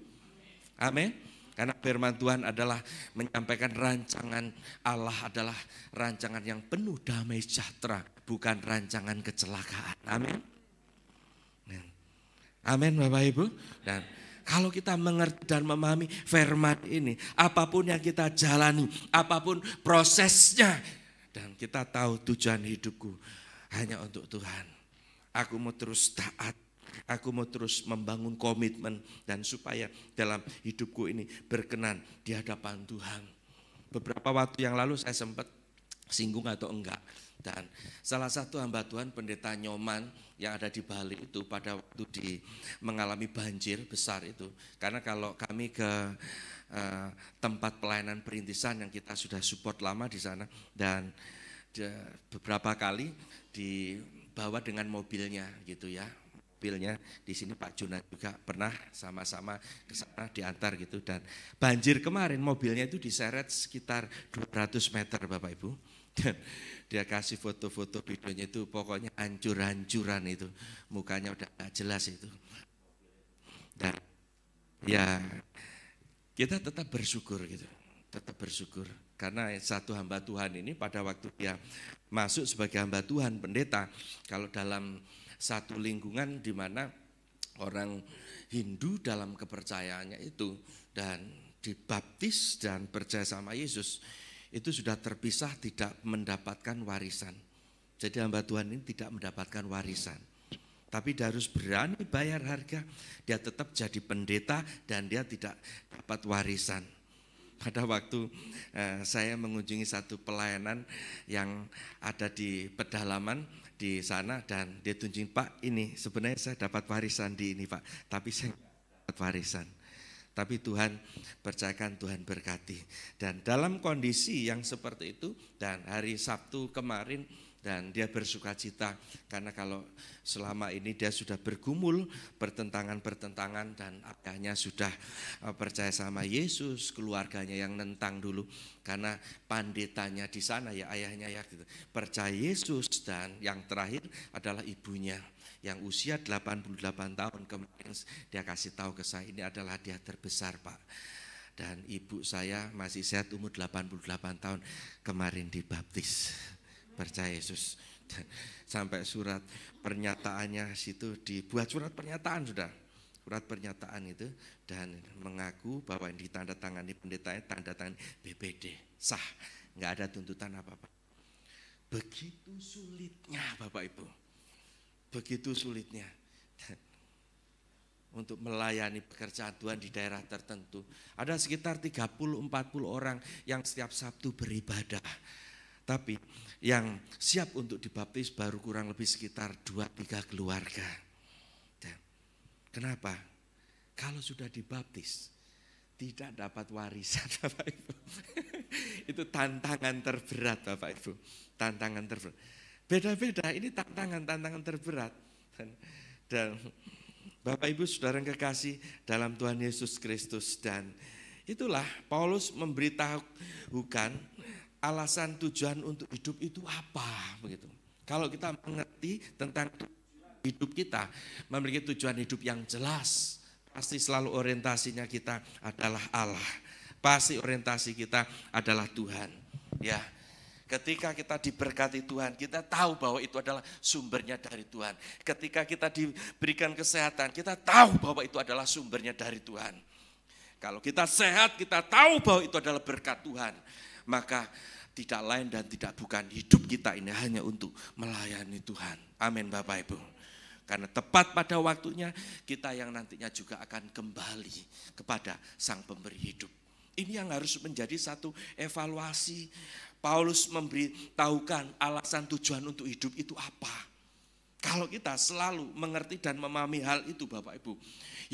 Amin. Karena firman Tuhan adalah menyampaikan rancangan Allah adalah rancangan yang penuh damai sejahtera, bukan rancangan kecelakaan. Amin. Amin Bapak Ibu. Dan kalau kita mengerti dan memahami firman ini, apapun yang kita jalani, apapun prosesnya, dan kita tahu tujuan hidupku hanya untuk Tuhan. Aku mau terus taat, aku mau terus membangun komitmen, dan supaya dalam hidupku ini berkenan di hadapan Tuhan. Beberapa waktu yang lalu saya sempat singgung atau enggak. Dan salah satu hamba Tuhan Pendeta Nyoman yang ada di Bali itu pada waktu mengalami banjir besar itu. Karena kalau kami ke tempat pelayanan perintisan yang kita sudah support lama di sana, dan beberapa kali dibawa dengan mobilnya gitu ya. Mobilnya di sini Pak Junat juga pernah sama-sama ke sana diantar gitu. Dan banjir kemarin mobilnya itu diseret sekitar 200 meter Bapak Ibu. Dan dia kasih foto-foto videonya itu pokoknya hancur-hancuran itu. Mukanya udah gak jelas itu. Dan ya kita tetap bersyukur gitu. Tetap bersyukur. Karena satu hamba Tuhan ini pada waktu dia masuk sebagai hamba Tuhan pendeta, kalau dalam satu lingkungan di mana orang Hindu dalam kepercayaannya itu dan dibaptis dan percaya sama Yesus, itu sudah terpisah tidak mendapatkan warisan. Jadi hamba Tuhan ini tidak mendapatkan warisan. Tapi dia harus berani bayar harga, dia tetap jadi pendeta dan dia tidak dapat warisan. Pada waktu saya mengunjungi satu pelayanan yang ada di pedalaman di sana, dan dia tunjukin, Pak ini sebenarnya saya dapat warisan di ini Pak, tapi saya tidak dapat warisan. Tapi Tuhan percayakan, Tuhan berkati. Dan dalam kondisi yang seperti itu, dan hari Sabtu kemarin, dan dia bersuka-cita karena kalau selama ini dia sudah bergumul pertentangan-pertentangan, dan ayahnya sudah percaya sama Yesus, keluarganya yang nentang dulu karena pandetanya di sana ya ayahnya ya gitu, percaya Yesus, dan yang terakhir adalah ibunya yang usia 88 tahun kemarin dia kasih tahu ke saya, ini adalah hadiah terbesar Pak. Dan ibu saya masih sehat umur 88 tahun kemarin dibaptis. Percaya Yesus. Dan sampai surat pernyataannya situ dibuat surat pernyataan sudah. surat pernyataan itu dan mengaku bahwa yang ditandatangani pendetanya tanda tangan BPD, sah, nggak ada tuntutan apa-apa. Begitu sulitnya Bapak Ibu, begitu sulitnya untuk melayani pekerjaan Tuhan di daerah tertentu. Ada sekitar 30-40 orang yang setiap Sabtu beribadah. Tapi yang siap untuk dibaptis baru kurang lebih sekitar 2-3 keluarga. Kenapa? Kalau sudah dibaptis tidak dapat warisan Bapak Ibu. Itu tantangan terberat Bapak Ibu. Tantangan terberat. Beda-beda, ini tantangan terberat. Dan Bapak Ibu Saudara yang kekasih dalam Tuhan Yesus Kristus, dan itulah Paulus memberitahukan alasan tujuan untuk hidup itu apa begitu. Kalau kita mengerti tentang hidup kita, memiliki tujuan hidup yang jelas, pasti selalu orientasinya kita adalah Allah. Pasti orientasi kita adalah Tuhan. Ya. Ketika kita diberkati Tuhan, kita tahu bahwa itu adalah sumbernya dari Tuhan. Ketika kita diberikan kesehatan, kita tahu bahwa itu adalah sumbernya dari Tuhan. Kalau kita sehat, kita tahu bahwa itu adalah berkat Tuhan. Maka tidak lain dan tidak bukan, hidup kita ini hanya untuk melayani Tuhan. Amin Bapak Ibu. Karena tepat pada waktunya kita yang nantinya juga akan kembali kepada Sang Pemberi hidup. Ini yang harus menjadi satu evaluasi. Paulus memberitahukan alasan tujuan untuk hidup itu apa. Kalau kita selalu mengerti dan memahami hal itu Bapak Ibu,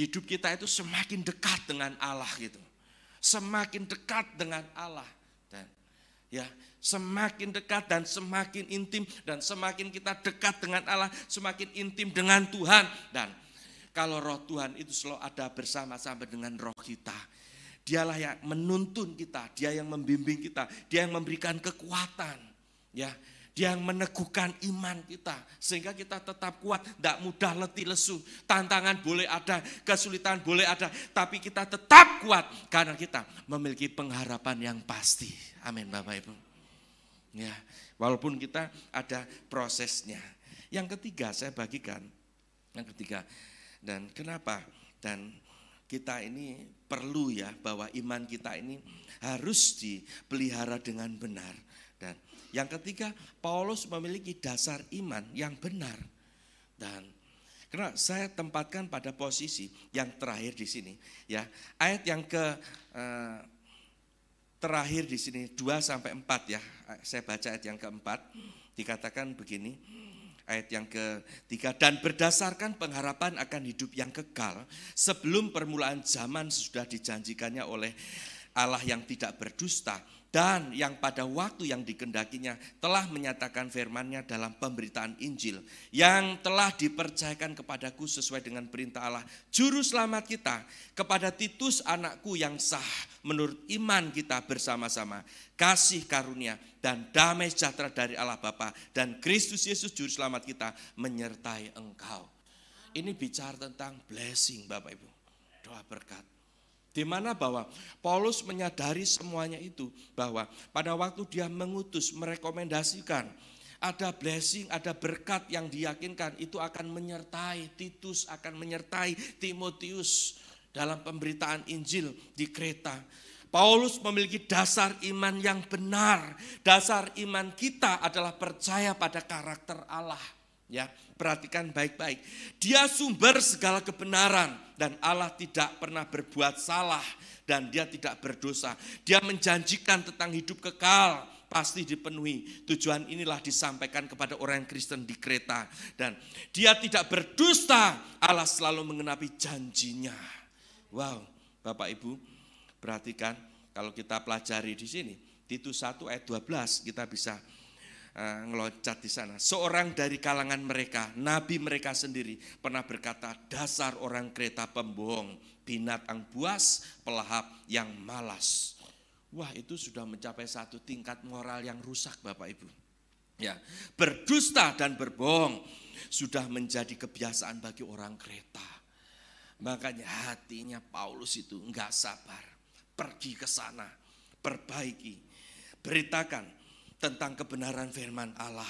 hidup kita itu semakin dekat dengan Allah gitu. Semakin dekat dengan Allah. Dan ya, semakin dekat dan semakin intim, dan semakin kita dekat dengan Allah, semakin intim dengan Tuhan. Dan kalau roh Tuhan itu selalu ada bersama-sama dengan roh kita. Dialah yang menuntun kita, dia yang membimbing kita, dia yang memberikan kekuatan, ya, dia yang meneguhkan iman kita sehingga kita tetap kuat, tidak mudah letih lesu. Tantangan boleh ada, kesulitan boleh ada, tapi kita tetap kuat karena kita memiliki pengharapan yang pasti. Amin Bapak Ibu. Ya, walaupun kita ada prosesnya. Yang ketiga saya bagikan, yang ketiga, dan kenapa? Dan kita ini perlu ya bahwa iman kita ini harus dipelihara dengan benar. Dan yang ketiga, Paulus memiliki dasar iman yang benar. Dan karena saya tempatkan pada posisi yang terakhir di sini, ya, ayat yang terakhir di sini 2-4 ya. Saya baca ayat yang keempat, dikatakan begini. Ayat yang ketiga, dan berdasarkan pengharapan akan hidup yang kekal sebelum permulaan zaman sudah dijanjikannya oleh Allah yang tidak berdusta dan yang pada waktu yang dikehendakinya telah menyatakan firman-Nya dalam pemberitaan Injil yang telah dipercayakan kepadaku sesuai dengan perintah Allah juru selamat kita, kepada Titus anakku yang sah menurut iman kita bersama-sama, kasih karunia dan damai sejahtera dari Allah Bapa dan Kristus Yesus juru selamat kita menyertai engkau. Ini bicara tentang blessing Bapak Ibu, doa berkat. Di mana bahwa Paulus menyadari semuanya itu, bahwa pada waktu dia mengutus, merekomendasikan ada blessing, ada berkat yang diyakinkan itu akan menyertai Titus, akan menyertai Timotius dalam pemberitaan Injil di Kreta. Paulus memiliki dasar iman yang benar. Dasar iman kita adalah percaya pada karakter Allah. Ya, perhatikan baik-baik. Dia sumber segala kebenaran dan Allah tidak pernah berbuat salah dan dia tidak berdosa. Dia menjanjikan tentang hidup kekal pasti dipenuhi. Tujuan inilah disampaikan kepada orang Kristen di Kreta dan dia tidak berdusta. Allah selalu mengenapi janjinya. Wow, Bapak Ibu, perhatikan kalau kita pelajari di sini Titus 1 ayat 12 kita bisa ngeloncat di sana. Seorang dari kalangan mereka, nabi mereka sendiri pernah berkata, dasar orang Kreta pembohong, binatang buas, pelahap yang malas. Wah, itu sudah mencapai satu tingkat moral yang rusak Bapak Ibu. Ya, berdusta dan berbohong sudah menjadi kebiasaan bagi orang Kreta. Makanya hatinya Paulus itu enggak sabar. Pergi ke sana, perbaiki, beritakan tentang kebenaran firman Allah.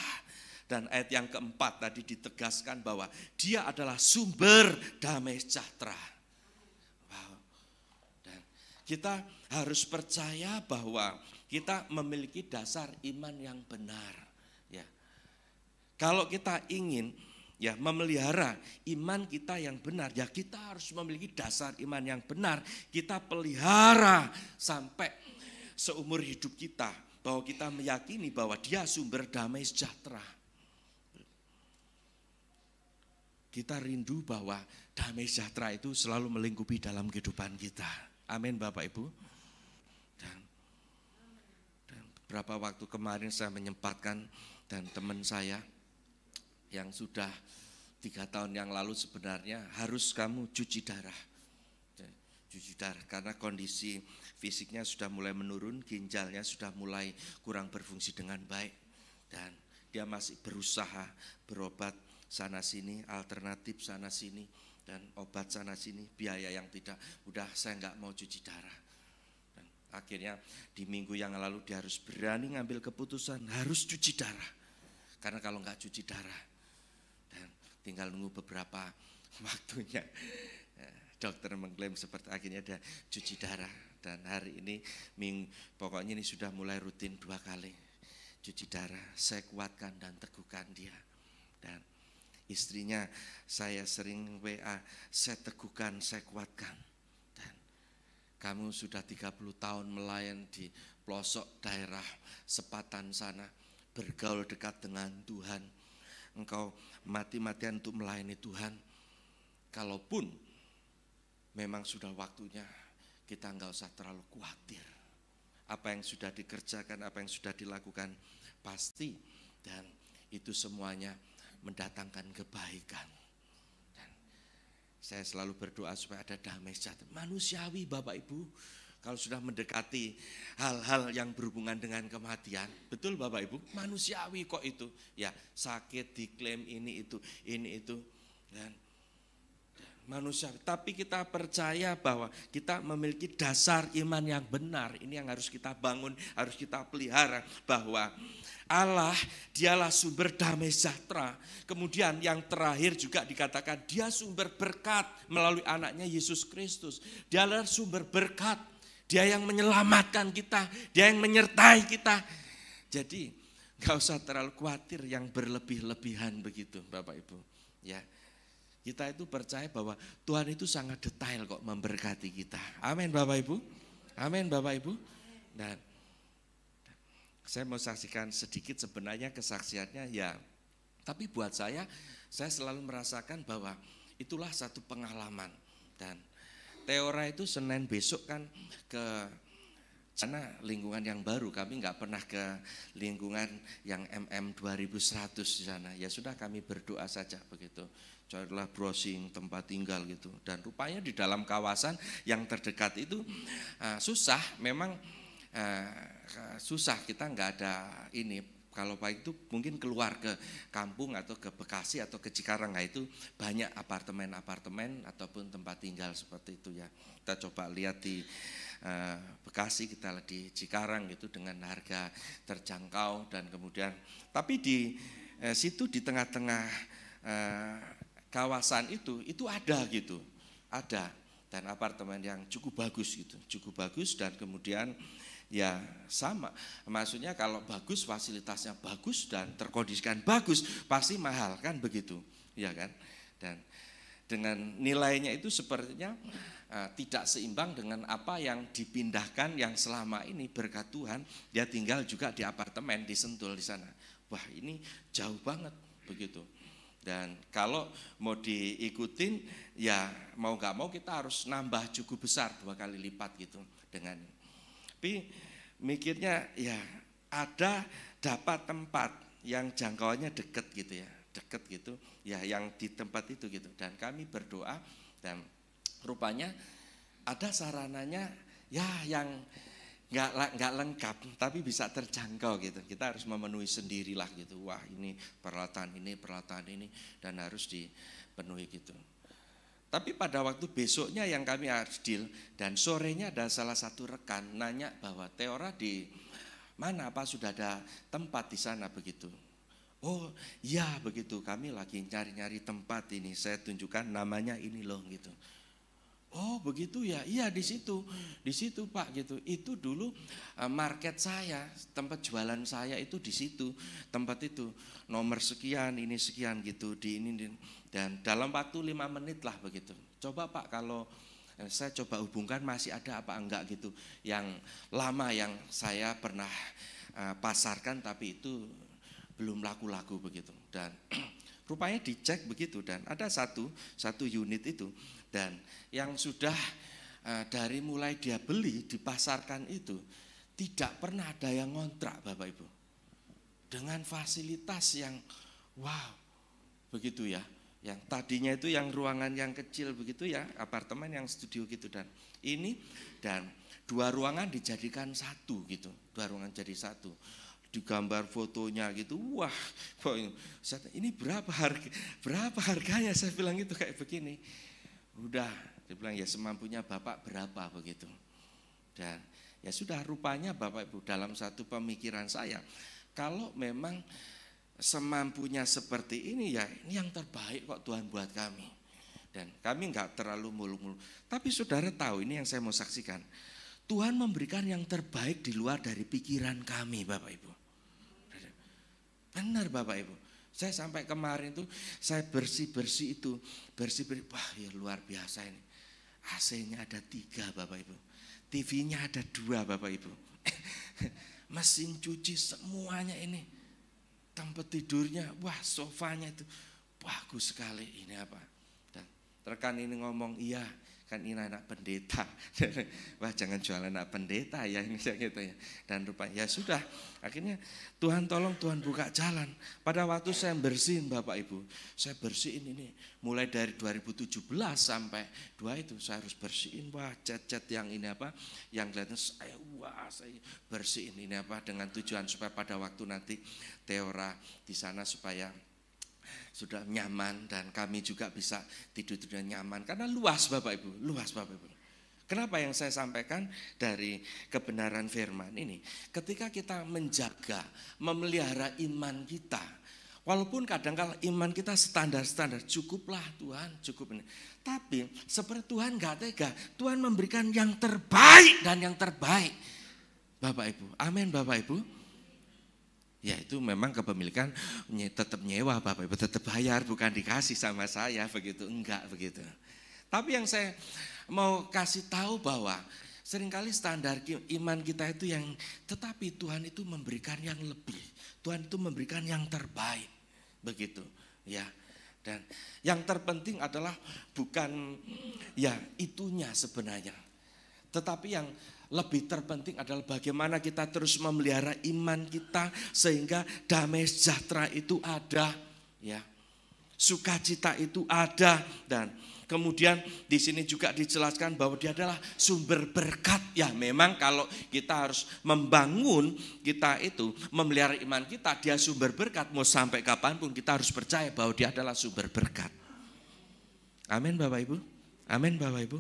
Dan ayat yang keempat tadi ditegaskan bahwa dia adalah sumber damai sejahtera. Wow. Dan kita harus percaya bahwa kita memiliki dasar iman yang benar. Ya. Kalau kita ingin ya memelihara iman kita yang benar, ya kita harus memiliki dasar iman yang benar. Kita pelihara sampai seumur hidup kita, bahwa kita meyakini bahwa dia sumber damai sejahtera. Kita rindu bahwa damai sejahtera itu selalu melingkupi dalam kehidupan kita. Amin Bapak Ibu. Dan beberapa waktu kemarin saya menyempatkan dan teman saya yang sudah 3 tahun yang lalu sebenarnya harus kamu cuci darah. Cuci darah karena kondisi fisiknya sudah mulai menurun, ginjalnya sudah mulai kurang berfungsi dengan baik. Dan dia masih berusaha berobat sana sini, alternatif sana sini, dan obat sana sini, biaya yang tidak, udah saya nggak mau cuci darah. Dan akhirnya di minggu yang lalu dia harus berani ngambil keputusan harus cuci darah. Karena kalau nggak cuci darah, dan tinggal nunggu beberapa waktunya, dokter mengklaim seperti akhirnya dia cuci darah. Dan hari ini pokoknya ini sudah mulai rutin 2 kali cuci darah. Saya kuatkan dan teguhkan dia. Dan istrinya saya sering WA, saya teguhkan, saya kuatkan. Dan kamu sudah 30 tahun melayan di pelosok daerah Sepatan sana, bergaul dekat dengan Tuhan. Engkau mati-matian untuk melayani Tuhan. Kalaupun memang sudah waktunya, kita enggak usah terlalu khawatir. Apa yang sudah dikerjakan, apa yang sudah dilakukan, pasti. Dan itu semuanya mendatangkan kebaikan. Dan saya selalu berdoa supaya ada damai sejahtera. Manusiawi Bapak Ibu, kalau sudah mendekati hal-hal yang berhubungan dengan kematian, betul Bapak Ibu, manusiawi kok itu. Ya sakit, diklaim ini itu. Dan manusia, tapi kita percaya bahwa kita memiliki dasar iman yang benar. Ini yang harus kita bangun, harus kita pelihara, bahwa Allah dialah sumber damai sejahtera. Kemudian yang terakhir juga dikatakan dia sumber berkat melalui anaknya Yesus Kristus. Dialah sumber berkat, dia yang menyelamatkan kita, dia yang menyertai kita. Jadi gak usah terlalu khawatir yang berlebih-lebihan begitu Bapak Ibu. Ya. Kita itu percaya bahwa Tuhan itu sangat detail kok memberkati kita. Amin Bapak Ibu. Amin Bapak Ibu. Dan saya mau saksikan sedikit sebenarnya kesaksiannya ya. Tapi buat saya selalu merasakan bahwa itulah satu pengalaman. Dan Teora itu Senin besok kan ke sana lingkungan yang baru. Kami nggak pernah ke lingkungan yang MM 2100 di sana. Ya sudah kami berdoa saja begitu. Carilah browsing tempat tinggal gitu. Dan rupanya di dalam kawasan yang terdekat itu susah, memang susah, kita nggak ada ini. Kalau baik itu mungkin keluar ke kampung atau ke Bekasi atau ke Cikarang, nah itu banyak apartemen ataupun tempat tinggal seperti itu ya. Kita coba lihat di Bekasi, kita lihat di Cikarang gitu dengan harga terjangkau dan kemudian, tapi di situ di tengah-tengah kawasan itu ada gitu, ada, dan apartemen yang cukup bagus gitu, cukup bagus dan kemudian ya sama, maksudnya kalau bagus fasilitasnya bagus dan terkondisikan bagus pasti mahal kan begitu, ya kan, dan dengan nilainya itu sepertinya tidak seimbang dengan apa yang dipindahkan yang selama ini berkat Tuhan dia tinggal juga di apartemen di Sentul di sana, wah ini jauh banget begitu. Dan kalau mau diikutin ya mau gak mau kita harus nambah cukup besar 2 kali lipat gitu dengan. Tapi mikirnya ya ada dapat tempat yang jangkauannya deket gitu ya, deket gitu ya yang di tempat itu gitu. Dan kami berdoa dan rupanya ada sarananya ya yang nggak lengkap tapi bisa terjangkau gitu. Kita harus memenuhi sendirilah gitu. Wah ini peralatan ini dan harus dipenuhi gitu. Tapi pada waktu besoknya yang kami harus deal dan sorenya ada salah satu rekan nanya bahwa Teora di mana, apa sudah ada tempat di sana begitu. Oh ya begitu, kami lagi nyari-nyari tempat ini, saya tunjukkan namanya ini loh gitu. Oh begitu ya, iya di situ Pak gitu. Itu dulu market saya, tempat jualan saya itu di situ, tempat itu nomor sekian, ini sekian gitu di ini, dan dalam waktu 5 menit lah begitu. Coba Pak kalau saya coba hubungkan masih ada apa enggak gitu. Yang lama yang saya pernah pasarkan tapi itu belum laku-laku begitu, dan rupanya dicek begitu, dan ada satu unit itu, dan yang sudah dari mulai dia beli dipasarkan itu tidak pernah ada yang ngontrak Bapak Ibu, dengan fasilitas yang wow begitu ya, yang tadinya itu yang ruangan yang kecil begitu ya, apartemen yang studio gitu, dan ini dan 2 ruangan dijadikan satu gitu, 2 ruangan jadi satu. Digambar fotonya gitu, wah ini berapa harganya, saya bilang gitu kayak begini. Udah, dia bilang ya semampunya Bapak berapa begitu. Dan ya sudah, rupanya Bapak Ibu dalam satu pemikiran saya, kalau memang semampunya seperti ini ya ini yang terbaik kok Tuhan buat kami. Dan kami enggak terlalu muluk-muluk. Tapi saudara tahu, ini yang saya mau saksikan, Tuhan memberikan yang terbaik di luar dari pikiran kami Bapak Ibu. Benar Bapak Ibu, saya sampai kemarin tuh saya bersih itu, wah ya luar biasa ini. AC-nya ada 3 Bapak Ibu, TV-nya ada 2 Bapak Ibu, mesin cuci semuanya ini, tempat tidurnya, wah sofanya itu bagus sekali, ini apa. Dan rekan ini ngomong, iya kan ini anak pendeta, wah jangan jual anak pendeta ya ini gitu ya. Dan rupanya ya sudah, akhirnya Tuhan tolong, Tuhan buka jalan. Pada waktu saya bersihin Bapak Ibu, saya bersihin ini mulai dari 2017 sampai 2 itu saya harus bersihin, wah cat-cat yang ini apa, yang kelihatan saya bersihin ini apa, dengan tujuan supaya pada waktu nanti Teora di sana supaya sudah nyaman, dan kami juga bisa tidur dengan nyaman karena luas Bapak Ibu, luas Bapak Ibu. Kenapa yang saya sampaikan dari kebenaran firman ini, ketika kita menjaga, memelihara iman kita, walaupun kadang-kala iman kita standar-standar, cukuplah Tuhan, cukup ini. Tapi seperti Tuhan gak tega, Tuhan memberikan yang terbaik dan yang terbaik Bapak Ibu, amin Bapak Ibu. Ya itu memang kepemilikan tetap nyewa Bapak Ibu, tetap bayar, bukan dikasih sama saya begitu, enggak begitu. Tapi yang saya mau kasih tahu bahwa seringkali standar iman kita itu yang, tetapi Tuhan itu memberikan yang lebih, Tuhan itu memberikan yang terbaik begitu ya. Dan yang terpenting adalah bukan ya itunya sebenarnya, tetapi yang lebih terpenting adalah bagaimana kita terus memelihara iman kita sehingga damai sejahtera itu ada, ya, sukacita itu ada, dan kemudian di sini juga dijelaskan bahwa dia adalah sumber berkat. Ya, memang kalau kita harus membangun kita itu memelihara iman kita, dia sumber berkat. Mau sampai kapanpun kita harus percaya bahwa dia adalah sumber berkat. Amin Bapak Ibu, amin Bapak Ibu.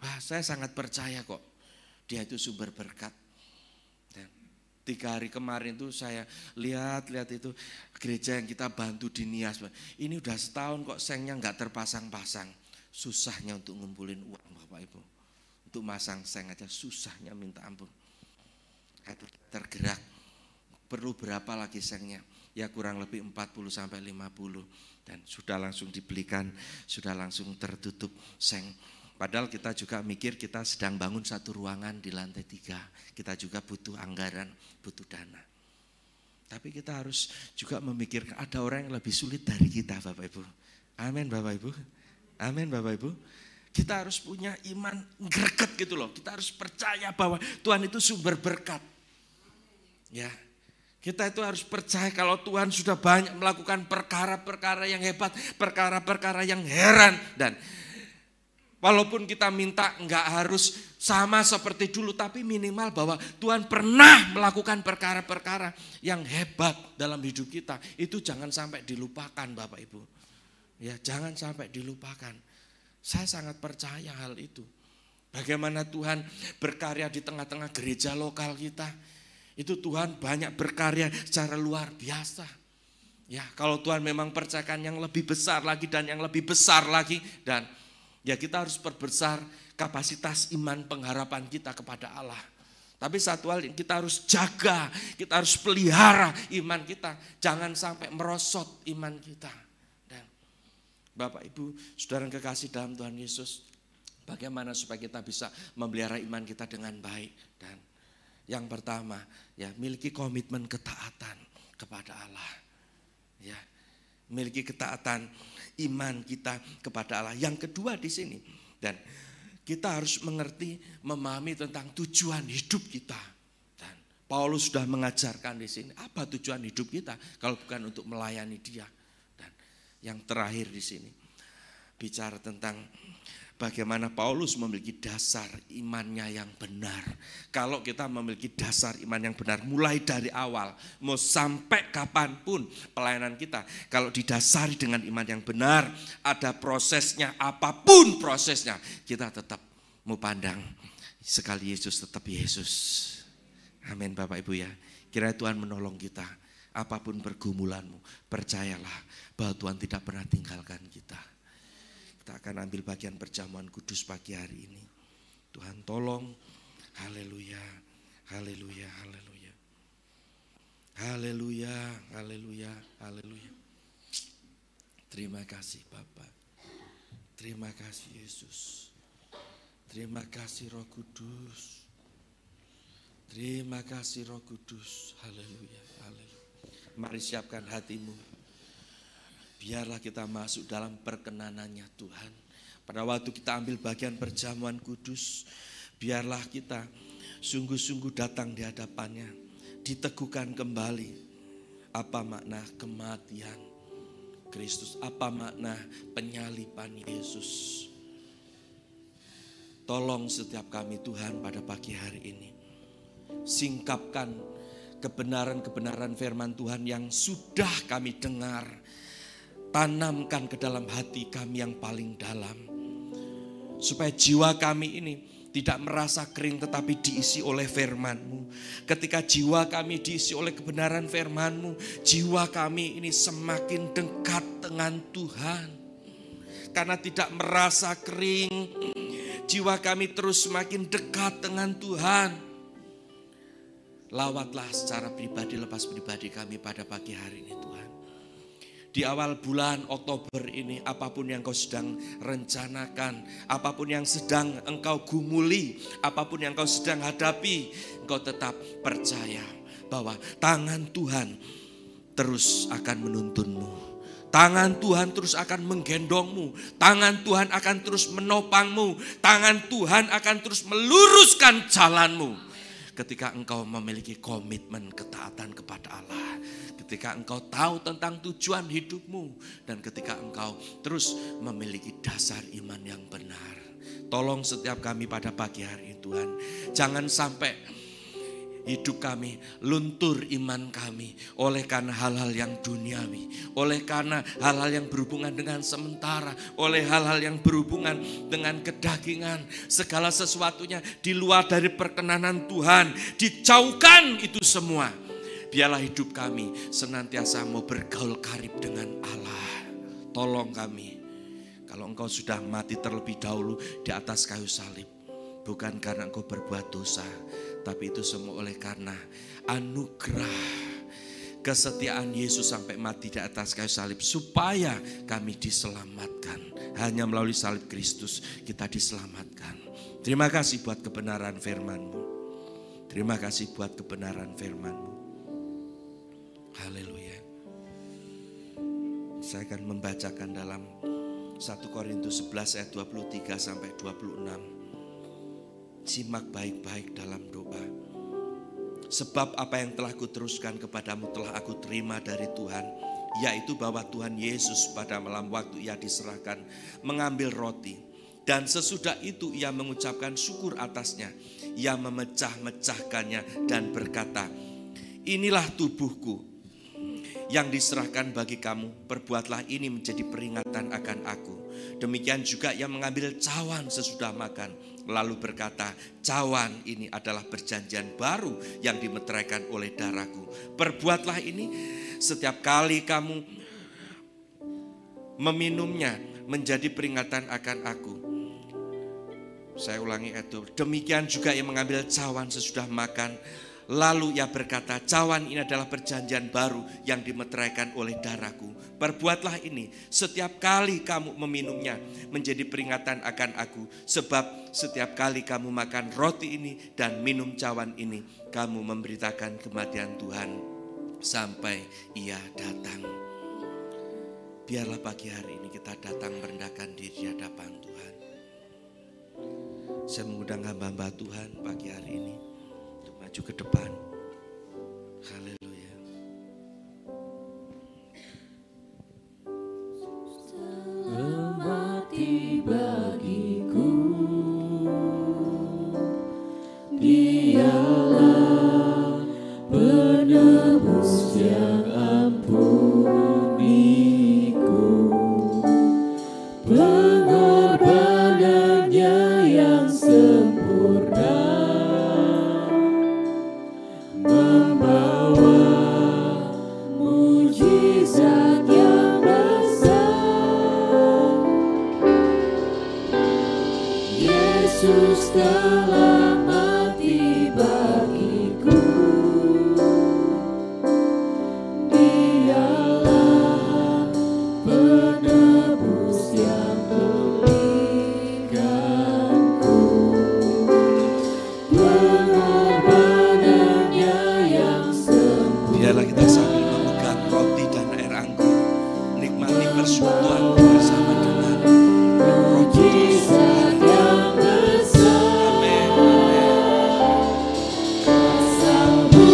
Wah, saya sangat percaya kok. Dia itu sumber berkat. Dan 3 hari kemarin tuh saya lihat itu gereja yang kita bantu di Nias. Ini udah setahun kok sengnya nggak terpasang-pasang. Susahnya untuk ngumpulin uang Bapak Ibu. Untuk masang seng aja susahnya minta ampun. Tergerak. Perlu berapa lagi sengnya? Ya kurang lebih 40 sampai 50. Dan sudah langsung dibelikan, sudah langsung tertutup seng. Padahal kita juga mikir kita sedang bangun satu ruangan di lantai 3. Kita juga butuh anggaran, butuh dana. Tapi kita harus juga memikirkan ada orang yang lebih sulit dari kita Bapak Ibu. Amin Bapak Ibu. Amin Bapak Ibu. Kita harus punya iman greget gitu loh. Kita harus percaya bahwa Tuhan itu sumber berkat. Ya. Kita itu harus percaya kalau Tuhan sudah banyak melakukan perkara-perkara yang hebat, perkara-perkara yang heran, dan walaupun kita minta enggak harus sama seperti dulu, tapi minimal bahwa Tuhan pernah melakukan perkara-perkara yang hebat dalam hidup kita. Itu jangan sampai dilupakan Bapak Ibu. Ya, jangan sampai dilupakan. Saya sangat percaya hal itu. Bagaimana Tuhan berkarya di tengah-tengah gereja lokal kita. Itu Tuhan banyak berkarya secara luar biasa. Ya, kalau Tuhan memang percayakan yang lebih besar lagi dan yang lebih besar lagi, dan ya kita harus perbesar kapasitas iman pengharapan kita kepada Allah. Tapi satu hal kita harus jaga, kita harus pelihara iman kita, jangan sampai merosot iman kita. Dan Bapak Ibu, saudara yang kekasih dalam Tuhan Yesus, bagaimana supaya kita bisa memelihara iman kita dengan baik? Dan yang pertama, ya miliki komitmen ketaatan kepada Allah. Ya, miliki ketaatan iman kita kepada Allah. Yang kedua di sini, dan kita harus mengerti, memahami tentang tujuan hidup kita. Dan Paulus sudah mengajarkan di sini, apa tujuan hidup kita kalau bukan untuk melayani Dia. Dan yang terakhir di sini, bicara tentang bagaimana Paulus memiliki dasar imannya yang benar. Kalau kita memiliki dasar iman yang benar, mulai dari awal, mau sampai kapanpun pelayanan kita, kalau didasari dengan iman yang benar, ada prosesnya, apapun prosesnya, kita tetap mau pandang sekali Yesus tetap Yesus. Amin Bapak Ibu ya. Kiranya Tuhan menolong kita, apapun pergumulanmu, percayalah bahwa Tuhan tidak pernah tinggalkan kita. Kita akan ambil bagian perjamuan kudus pagi hari ini. Tuhan tolong. Haleluya, haleluya, haleluya. Haleluya, haleluya, haleluya. Terima kasih Bapa. Terima kasih Yesus. Terima kasih Roh Kudus. Terima kasih Roh Kudus. Haleluya, haleluya. Mari siapkan hatimu. Biarlah kita masuk dalam perkenanannya Tuhan. Pada waktu kita ambil bagian perjamuan kudus, biarlah kita sungguh-sungguh datang di hadapannya. Diteguhkan kembali apa makna kematian Kristus, apa makna penyaliban Yesus. Tolong setiap kami Tuhan pada pagi hari ini, singkapkan kebenaran-kebenaran firman Tuhan yang sudah kami dengar. Tanamkan ke dalam hati kami yang paling dalam. Supaya jiwa kami ini tidak merasa kering tetapi diisi oleh firman-Mu. Ketika jiwa kami diisi oleh kebenaran firman-Mu, jiwa kami ini semakin dekat dengan Tuhan. Karena tidak merasa kering, jiwa kami terus semakin dekat dengan Tuhan. Lawatlah secara pribadi, lepas pribadi kami pada pagi hari ini Tuhan. Di awal bulan Oktober ini, apapun yang kau sedang rencanakan, apapun yang sedang engkau gumuli, apapun yang kau sedang hadapi, engkau tetap percaya bahwa tangan Tuhan terus akan menuntunmu. Tangan Tuhan terus akan menggendongmu. Tangan Tuhan akan terus menopangmu. Tangan Tuhan akan terus meluruskan jalanmu. Ketika engkau memiliki komitmen ketaatan kepada Allah, ketika engkau tahu tentang tujuan hidupmu, dan ketika engkau terus memiliki dasar iman yang benar. Tolong setiap kami pada pagi hari ini Tuhan, jangan sampai hidup kami, luntur iman kami oleh karena hal-hal yang duniawi, oleh karena hal-hal yang berhubungan dengan sementara, oleh hal-hal yang berhubungan dengan kedagingan. Segala sesuatunya di luar dari perkenanan Tuhan, dijauhkan itu semua. Biarlah hidup kami senantiasa mau bergaul karib dengan Allah. Tolong kami, kalau engkau sudah mati terlebih dahulu di atas kayu salib, bukan karena engkau berbuat dosa, tapi itu semua oleh karena anugerah kesetiaan Yesus sampai mati di atas kayu salib, supaya kami diselamatkan. Hanya melalui salib Kristus kita diselamatkan. Terima kasih buat kebenaran firman-Mu. Terima kasih buat kebenaran firman-Mu. Haleluya. Saya akan membacakan dalam 1 Korintus 11 ayat 23 sampai 26. Simak baik-baik dalam doa. Sebab apa yang telah kuteruskan kepadamu telah aku terima dari Tuhan, yaitu bahwa Tuhan Yesus pada malam waktu ia diserahkan mengambil roti, dan sesudah itu ia mengucapkan syukur atasnya. Ia memecah-mecahkannya dan berkata, inilah tubuhku yang diserahkan bagi kamu, perbuatlah ini menjadi peringatan akan aku. Demikian juga ia mengambil cawan sesudah makan, lalu berkata, cawan ini adalah perjanjian baru yang dimeteraikan oleh darahku. Perbuatlah ini Setiap kali kamu meminumnya menjadi peringatan akan aku. Saya ulangi itu. Demikian juga ia mengambil cawan sesudah makan. Lalu ia berkata, cawan ini adalah perjanjian baru yang dimeteraikan oleh darahku. Perbuatlah ini setiap kali kamu meminumnya menjadi peringatan akan aku. Sebab setiap kali kamu makan roti ini dan minum cawan ini, kamu memberitakan kematian Tuhan sampai ia datang. Biarlah pagi hari ini kita datang merendahkan diri di hadapan Tuhan. Saya mengundang hamba-hamba Tuhan pagi hari ini untuk maju ke depan. Haleluya. Mati bagiku, Dialah penebus yang ampuniku. Pengorbanannya yang sempurna membawa mujizat yang besar. Yesus telah mati bagiku. Dialah penebus yang belikanku. Pengorbanannya yang sempurna. Biarlah kita sambil memegang roti dan air anggur, nikmati persekutuan bersama dengan Roh Kudus. Mujizat yang besar. Amin, amin. Kuasa-Mu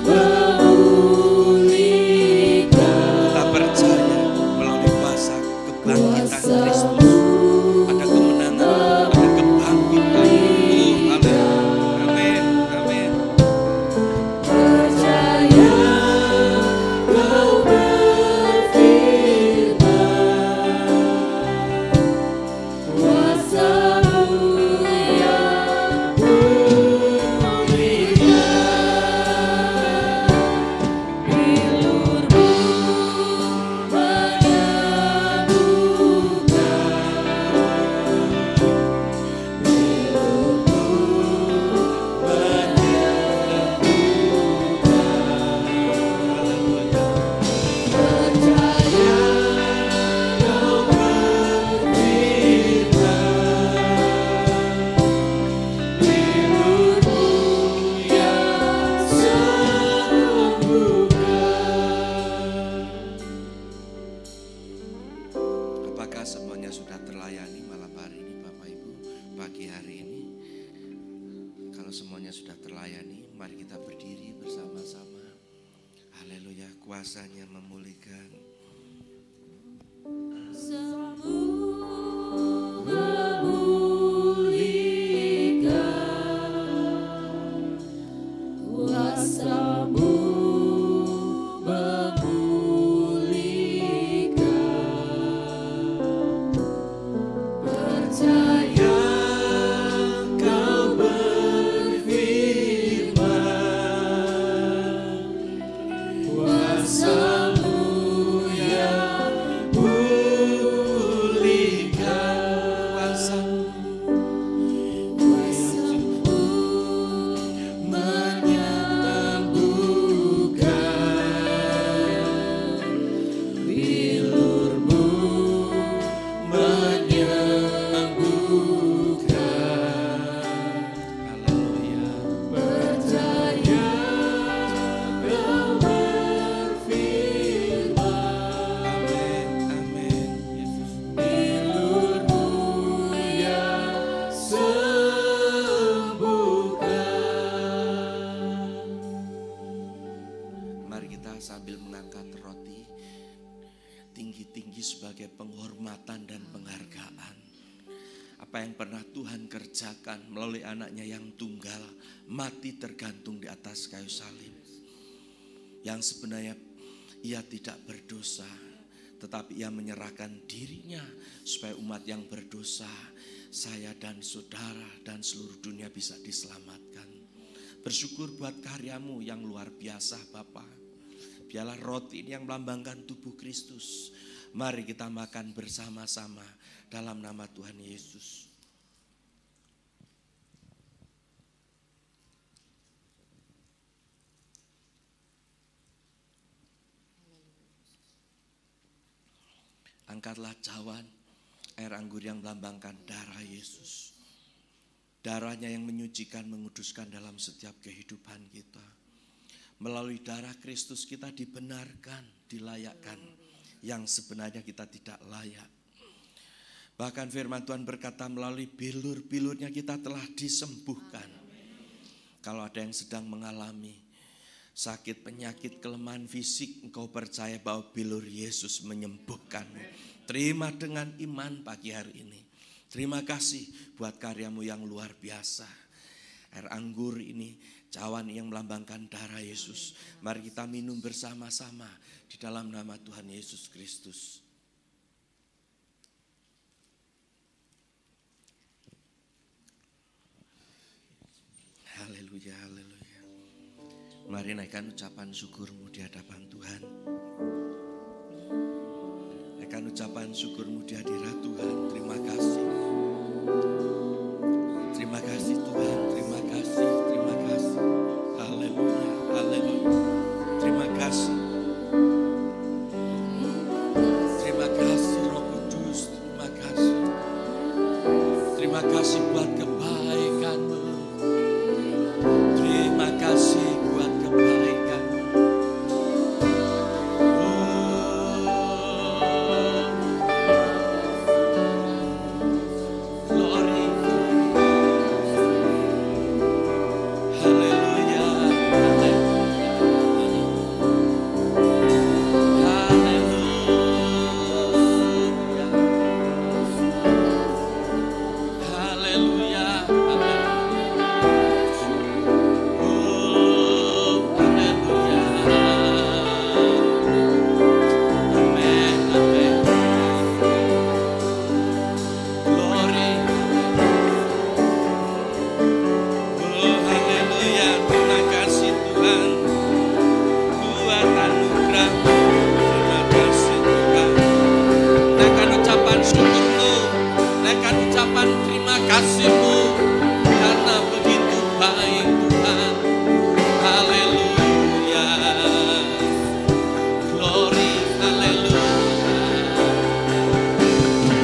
memulihkan. Kita percaya melalui kuasa kebangkitan Kristus ada kemenangan, ada kebangkitan. Oh, amin, amin. Percaya Kau berfirman, kuasa-Mu yang pulihkan. Bilur-Mu menyembuhkan. Percaya Kau berfirman, Bilur-Mu yang sembuhkan. Apakah semuanya sudah terlayani malam hari ini Bapak Ibu, pagi hari ini? Kalau semuanya sudah terlayani, mari kita berdiri bersama-sama. Haleluya, kuasanya memulihkan. Kuasa-Mu memulihkan. Kuasa-Mu memulihkan. Percaya Kau berfirman, kuasa-Mu yang pulihkan. Kuasa-Mu menyembuhkan. Bilur-Mu menyembuhkan. Haleluya. Percaya Kau berfirman, Amin, amin. Yesus. Bilur-Mu yang sembuhkan. Mari kita sambil mengangkat roti tinggi-tinggi sebagai penghormatan dan penghargaan. Apa yang pernah Tuhan kerjakan melalui anaknya yang tunggal, mati tergantung di atas kayu salib. Yang sebenarnya ia tidak berdosa, tetapi ia menyerahkan dirinya supaya umat yang berdosa, saya dan saudara dan seluruh dunia bisa diselamatkan. Bersyukur buat karyamu yang luar biasa Bapa. Biarlah roti ini yang melambangkan tubuh Kristus. Mari kita makan bersama-sama dalam nama Tuhan Yesus. Angkatlah cawan air anggur yang melambangkan darah Yesus. Darahnya yang menyucikan, menguduskan dalam setiap kehidupan kita. Melalui darah Kristus kita dibenarkan, dilayakkan yang sebenarnya kita tidak layak. Bahkan firman Tuhan berkata melalui bilur-bilurnya kita telah disembuhkan. Kalau ada yang sedang mengalami sakit, penyakit, kelemahan fisik, engkau percaya bahwa bilur Yesus menyembuhkanmu. Terima dengan iman pagi hari ini. Terima kasih buat karyamu yang luar biasa. Air anggur ini, cawan yang melambangkan darah Yesus. Mari kita minum bersama-sama di dalam nama Tuhan Yesus Kristus. Haleluya, haleluya. Mari naikkan ucapan syukurmu di hadapan Tuhan. Naikkan ucapan syukurmu di hadirat Tuhan. Terima kasih. Terima kasih Tuhan, terima kasih, terima kasih. Haleluya, haleluya. Terima kasih. Terima kasih Roh Kudus, terima kasih. Terima kasih buat kebaikan-Mu. Terima kasih buat kebaikan-Mu. Glory. Haleluya. Haleluya. Oh, haleluya. Amin, amin. Glory. Oh, haleluya. Terima kasih Tuhan buat anugerah-Mu. Terima kasih Tuhan. Naikkan ucapan syukur-Mu, naikkan ucapan terima kasih-Mu, karena begitu baik Tuhan. Haleluya. Glory, haleluya.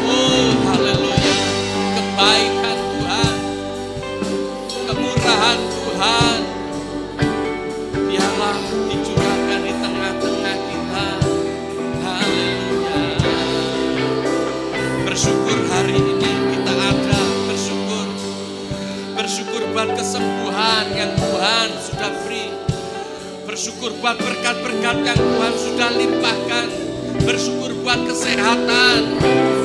Oh, haleluya. Kebaikan Tuhan, kemurahan Tuhan, biarlah dicurahkan di tengah-tengah kita. Haleluya. Bersyukur hari ini kita ada, bersyukur. Bersyukur buat kesembuhan yang Tuhan sudah beri. Bersyukur buat berkat-berkat yang Tuhan sudah limpahkan. Bersyukur buat kesehatan.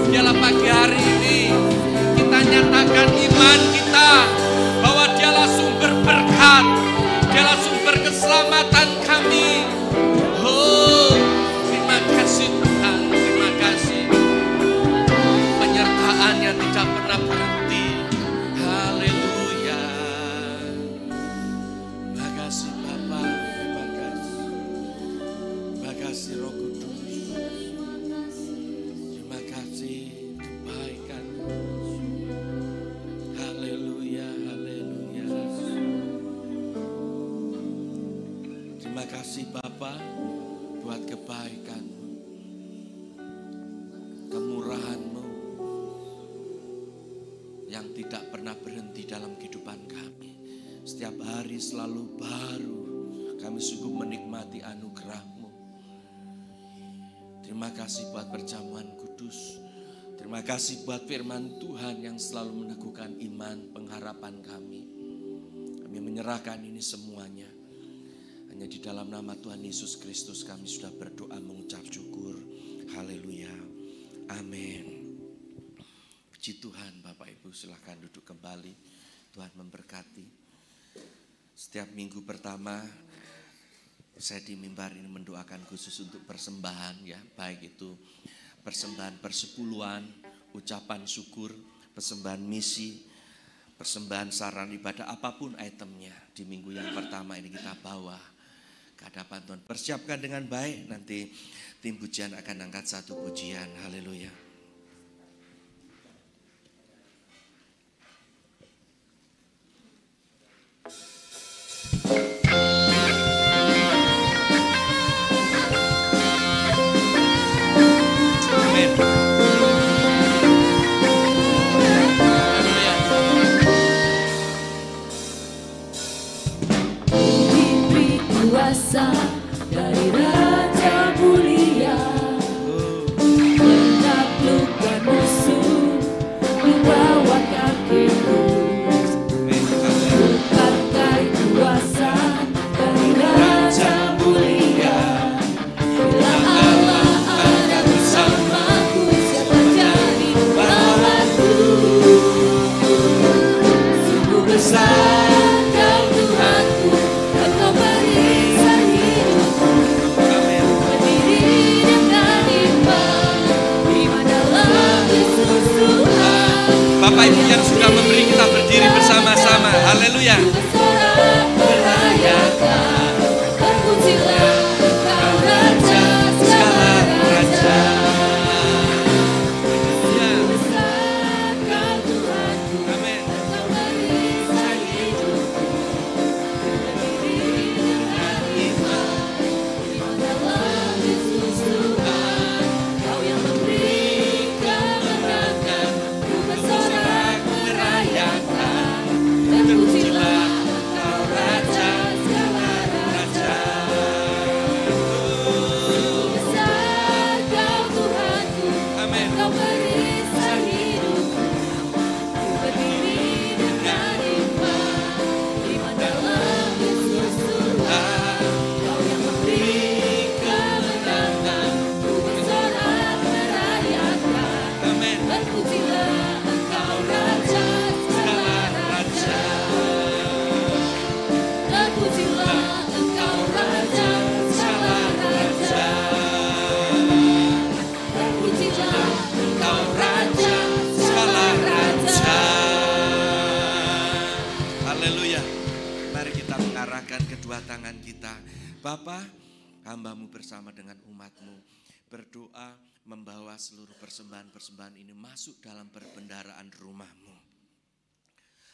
Biarlah pagi hari ini kita nyatakan iman kita bahwa Dialah sumber berkat, Dialah sumber keselamatan kami. Oh, terima kasih Tuhan, terima kasih. Penyertaan-Nya tidak pernah berhenti. Haleluya. Terima kasih Bapa, terima kasih. Terima kasih Roh Kudus. Terima kasih kebaikan. Haleluya, haleluya. Terima kasih Bapa buat kebaikan-Mu, kemurahan-Mu yang tidak pernah berhenti dalam kehidupan kami. Setiap hari selalu baru. Kami sungguh menikmati anugerah-Mu. Terima kasih buat perjamuan kudus. Terima kasih buat firman Tuhan yang selalu meneguhkan iman, pengharapan kami. Kami menyerahkan ini semuanya. Hanya di dalam nama Tuhan Yesus Kristus kami sudah berdoa mengucap syukur. Haleluya. Amin. Puji Tuhan. Bapak Ibu silahkan duduk kembali. Tuhan memberkati. Setiap minggu pertama saya di mimbar ini mendoakan khusus untuk persembahan ya. Baik itu persembahan persepuluhan, ucapan syukur, persembahan misi, persembahan saran ibadah, apapun itemnya. Di minggu yang pertama ini kita bawa ke hadapan Tuhan. Persiapkan dengan baik, nanti tim pujian akan angkat satu pujian. Haleluya. Diberi kuasa dari Raja mulia, menaklukkan musuh di bawah kakiku. Bukankah kuasa dari Raja mulia? Bila Allah ada bersamaku, siapa jadi lawanku? Sungguh besar Kau Tuhanku, Engkau periksa hidupku. Berdiri dengan iman, imanalah Yesus Tuhan. Bapak Ibu yang sudah memberi, kita berdiri bersama-sama. Haleluya. Bersorak merayakan, terpujilah Engkau Raja segala raja. Sungguh besar Kau Tuhanku, Amin. Engkau periksa hidupku. Berdiri dengan iman, imanalah Yesus Tuhan. Kau yang memberi kemenangan, ku bersorak merayakan, terpujilah Engkau Raja segala raja. Sungguh besar Kau Tuhanku, Amin. Engkau periksa hidupku. Ku berdiri dengan iman, imanalah Yesus Tuhan. Kau yang memberi kemenangan, ku bersorak merayakan, Amin. terpujilah Engkau Raja segala raja. Terpujilah Engkau Raja segala raja. Terpujilah Engkau Raja segala raja. Haleluya. Mari kita mengarahkan kedua tangan kita. Bapa, hamba-Mu bersama dengan umat-Mu berdoa membawa seluruh persembahan-persembahan ini masuk dalam perbendaharaan rumah-Mu.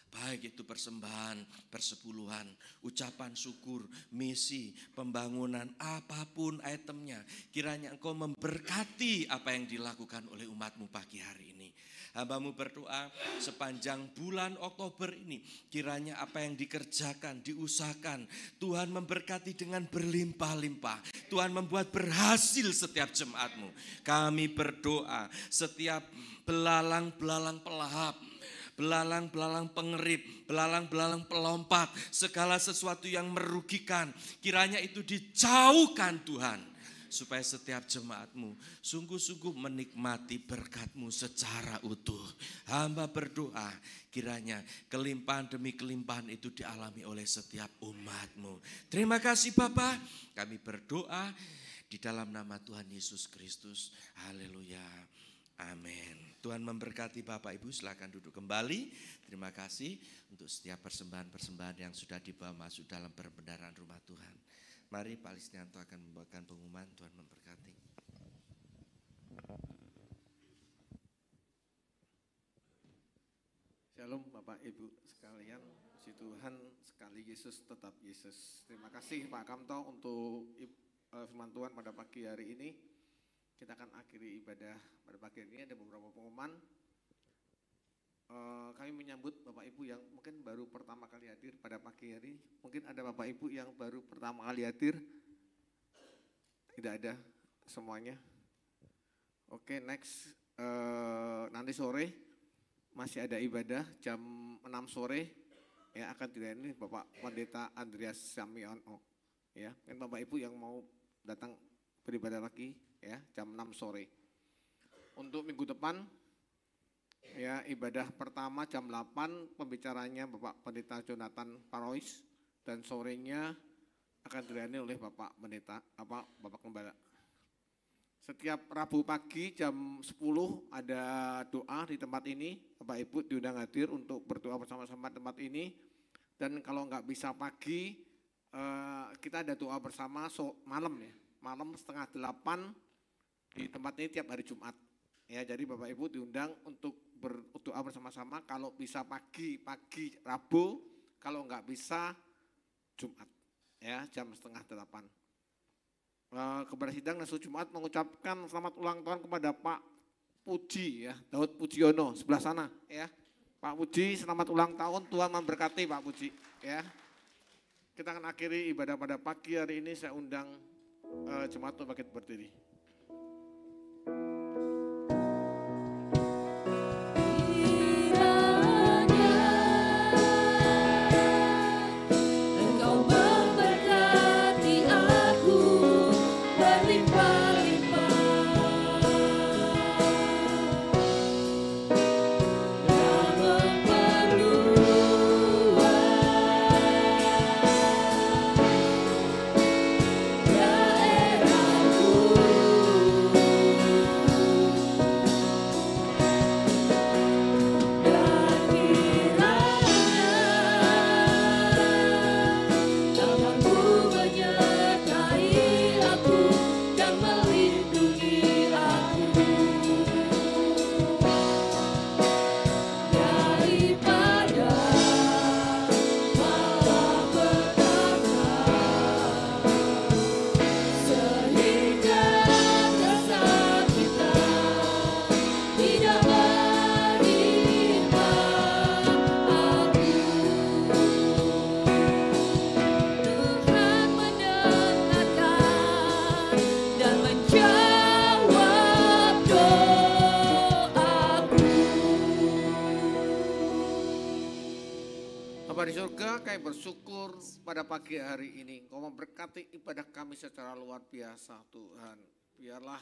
Baik itu persembahan, persepuluhan, ucapan syukur, misi, pembangunan, apapun itemnya. Kiranya Engkau memberkati apa yang dilakukan oleh umat-Mu pagi hari ini. Hamba-Mu berdoa sepanjang bulan Oktober ini, kiranya apa yang dikerjakan, diusahakan, Tuhan memberkati dengan berlimpah-limpah. Tuhan membuat berhasil setiap jemaat-Mu. Kami berdoa setiap belalang-belalang pelahap, belalang-belalang pengerip, belalang-belalang pelompat, segala sesuatu yang merugikan, kiranya itu dijauhkan Tuhan. Supaya setiap jemaat-Mu sungguh-sungguh menikmati berkat-Mu secara utuh. Hamba berdoa kiranya kelimpahan demi kelimpahan itu dialami oleh setiap umat-Mu. Terima kasih Bapa, kami berdoa di dalam nama Tuhan Yesus Kristus. Haleluya. Amin. Tuhan memberkati Bapak Ibu, silakan duduk kembali. Terima kasih untuk setiap persembahan-persembahan yang sudah dibawa masuk dalam perbendaharaan rumah Tuhan. Mari Pak Lisnianto akan membawakan pengumuman. Tuhan memberkati. Shalom Bapak Ibu sekalian, puji Tuhan sekali Yesus tetap Yesus. Terima kasih Pak Kamto untuk firman Tuhan pada pagi hari ini. Kita akan akhiri ibadah pada pagi hari ini, ada beberapa pengumuman. Kami menyambut Bapak Ibu yang mungkin baru pertama kali hadir pada pagi hari. Mungkin ada Bapak Ibu yang baru pertama kali hadir. Tidak ada semuanya. Oke, next. Nanti sore masih ada ibadah jam 6 sore. Ya, akan dilayani Bapak Pendeta Andreas Samiono. Ya, mungkin Bapak Ibu yang mau datang beribadah lagi ya jam 6 sore. Untuk minggu depan ya, ibadah pertama jam 8, pembicaranya Bapak Pendeta Jonathan Parois, dan sorenya akan dilayani oleh Bapak Pendeta, Bapak Gembala. Setiap Rabu pagi jam 10 ada doa di tempat ini, Bapak Ibu diundang hadir untuk berdoa bersama-sama tempat ini. Dan kalau nggak bisa pagi, kita ada doa bersama malam ya, malam 7:30 di tempat ini tiap hari Jumat. Ya, jadi Bapak Ibu diundang untuk berdoa bersama-sama. Kalau bisa pagi Rabu, kalau enggak bisa Jumat. Ya, jam 7:30. Kepada sidang dan Jumat mengucapkan selamat ulang tahun kepada Pak Puji ya, Daud Pujiono sebelah sana ya. Pak Puji, selamat ulang tahun, Tuhan memberkati Pak Puji ya. Kita akan akhiri ibadah pada pagi hari ini. Saya undang jemaat untuk bangkit berdiri. Bapa di surga, kami bersyukur pada pagi hari ini. Engkau memberkati ibadah kami secara luar biasa Tuhan. Biarlah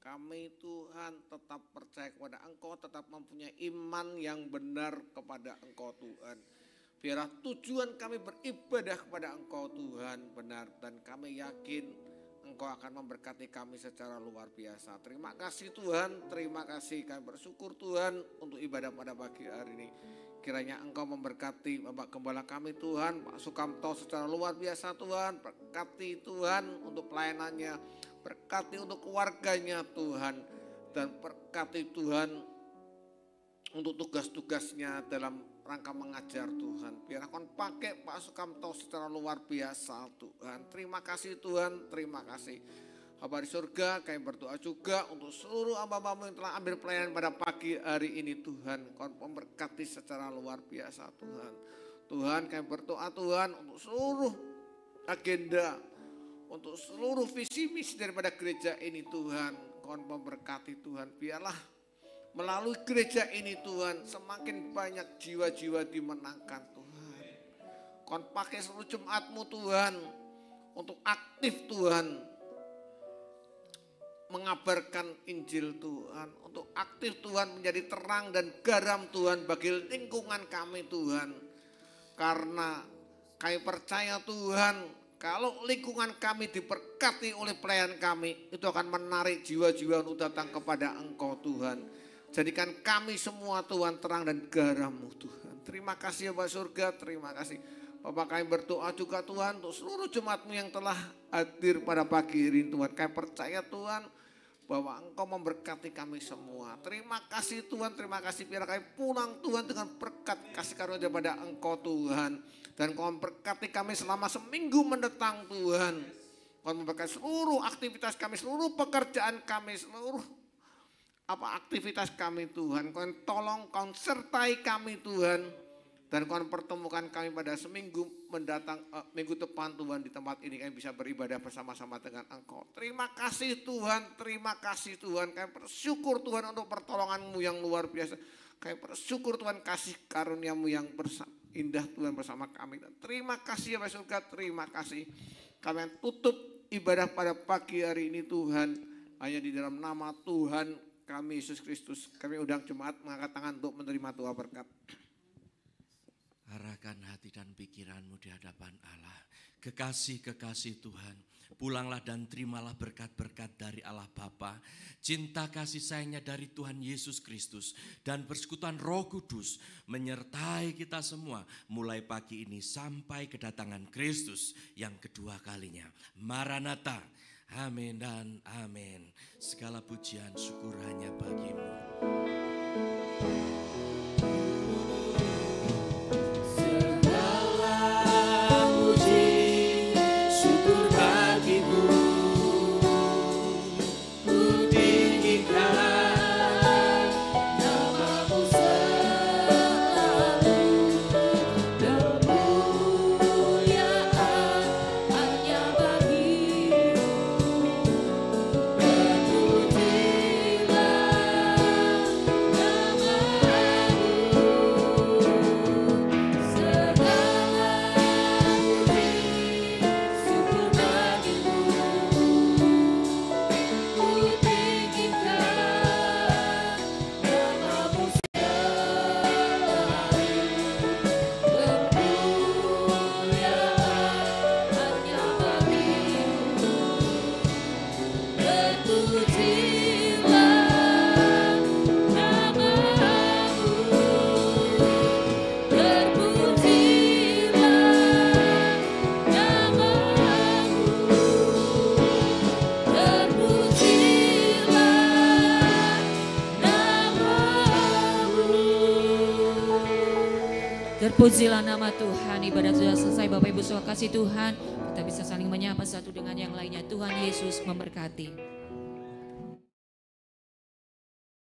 kami Tuhan tetap percaya kepada Engkau, tetap mempunyai iman yang benar kepada Engkau Tuhan. Biarlah tujuan kami beribadah kepada Engkau Tuhan benar, dan kami yakin Engkau akan memberkati kami secara luar biasa. Terima kasih Tuhan, terima kasih. Kami bersyukur Tuhan untuk ibadah pada pagi hari ini. Kiranya Engkau memberkati Bapak Gembala kami Tuhan, Pak Sukamto secara luar biasa Tuhan. Berkati Tuhan untuk pelayanannya, berkati untuk keluarganya Tuhan. Dan berkati Tuhan untuk tugas-tugasnya dalam rangka mengajar Tuhan. Biar Engkau pakai Pak Sukamto secara luar biasa Tuhan. Terima kasih Tuhan, terima kasih. Bapa di surga, kami berdoa juga untuk seluruh hamba-hamba yang telah ambil pelayanan pada pagi hari ini Tuhan. Kau memberkati secara luar biasa Tuhan. Tuhan, kami berdoa Tuhan untuk seluruh agenda, untuk seluruh visi misi daripada gereja ini Tuhan. Kau memberkati Tuhan. Biarlah melalui gereja ini Tuhan semakin banyak jiwa-jiwa dimenangkan Tuhan. Kau pakai seluruh jemaat-Mu Tuhan untuk aktif Tuhan mengabarkan Injil Tuhan, untuk aktif Tuhan menjadi terang dan garam Tuhan bagi lingkungan kami Tuhan. Karena kami percaya Tuhan, kalau lingkungan kami diberkati oleh pelayan kami, itu akan menarik jiwa-jiwa untuk datang kepada Engkau Tuhan. Jadikan kami semua Tuhan terang dan garam-Mu Tuhan. Terima kasih Bapak surga, terima kasih. Bapak, kami berdoa juga Tuhan untuk seluruh jemaat-Mu yang telah hadir pada pagi ini Tuhan. Kami percaya Tuhan bahwa Engkau memberkati kami semua. Terima kasih Tuhan, terima kasih. Biar kami pulang Tuhan dengan berkat kasih karunia daripada Engkau Tuhan. Dan Engkau memberkati kami selama seminggu mendatang Tuhan. Engkau memberkati seluruh aktivitas kami, seluruh pekerjaan kami, seluruh aktivitas kami Tuhan. Engkau tolong, Engkau sertai kami Tuhan. Dan Kau pertemukan kami pada seminggu mendatang, minggu depan Tuhan di tempat ini kami bisa beribadah bersama-sama dengan Engkau. Terima kasih Tuhan, terima kasih Tuhan. Kami bersyukur Tuhan untuk pertolongan-Mu yang luar biasa. Kami bersyukur Tuhan kasih karunia-Mu yang indah Tuhan bersama kami. Dan terima kasih ya Bapak surga, terima kasih. Kami tutup ibadah pada pagi hari ini Tuhan. Hanya di dalam nama Tuhan kami Yesus Kristus. Kami undang jemaat mengangkat tangan untuk menerima doa berkat. Arahkan hati dan pikiranmu di hadapan Allah. Kekasih-kekasih Tuhan, pulanglah dan terimalah berkat-berkat dari Allah Bapa, cinta kasih sayangnya dari Tuhan Yesus Kristus, dan persekutuan Roh Kudus menyertai kita semua mulai pagi ini sampai kedatangan Kristus yang kedua kalinya. Maranatha. Amin dan amin. Segala pujian syukur hanya bagimu. Terpujilah nama Tuhan. Ibadat sudah selesai Bapak Ibu, saudara kasih Tuhan. Kita bisa saling menyapa satu dengan yang lainnya. Tuhan Yesus memberkati.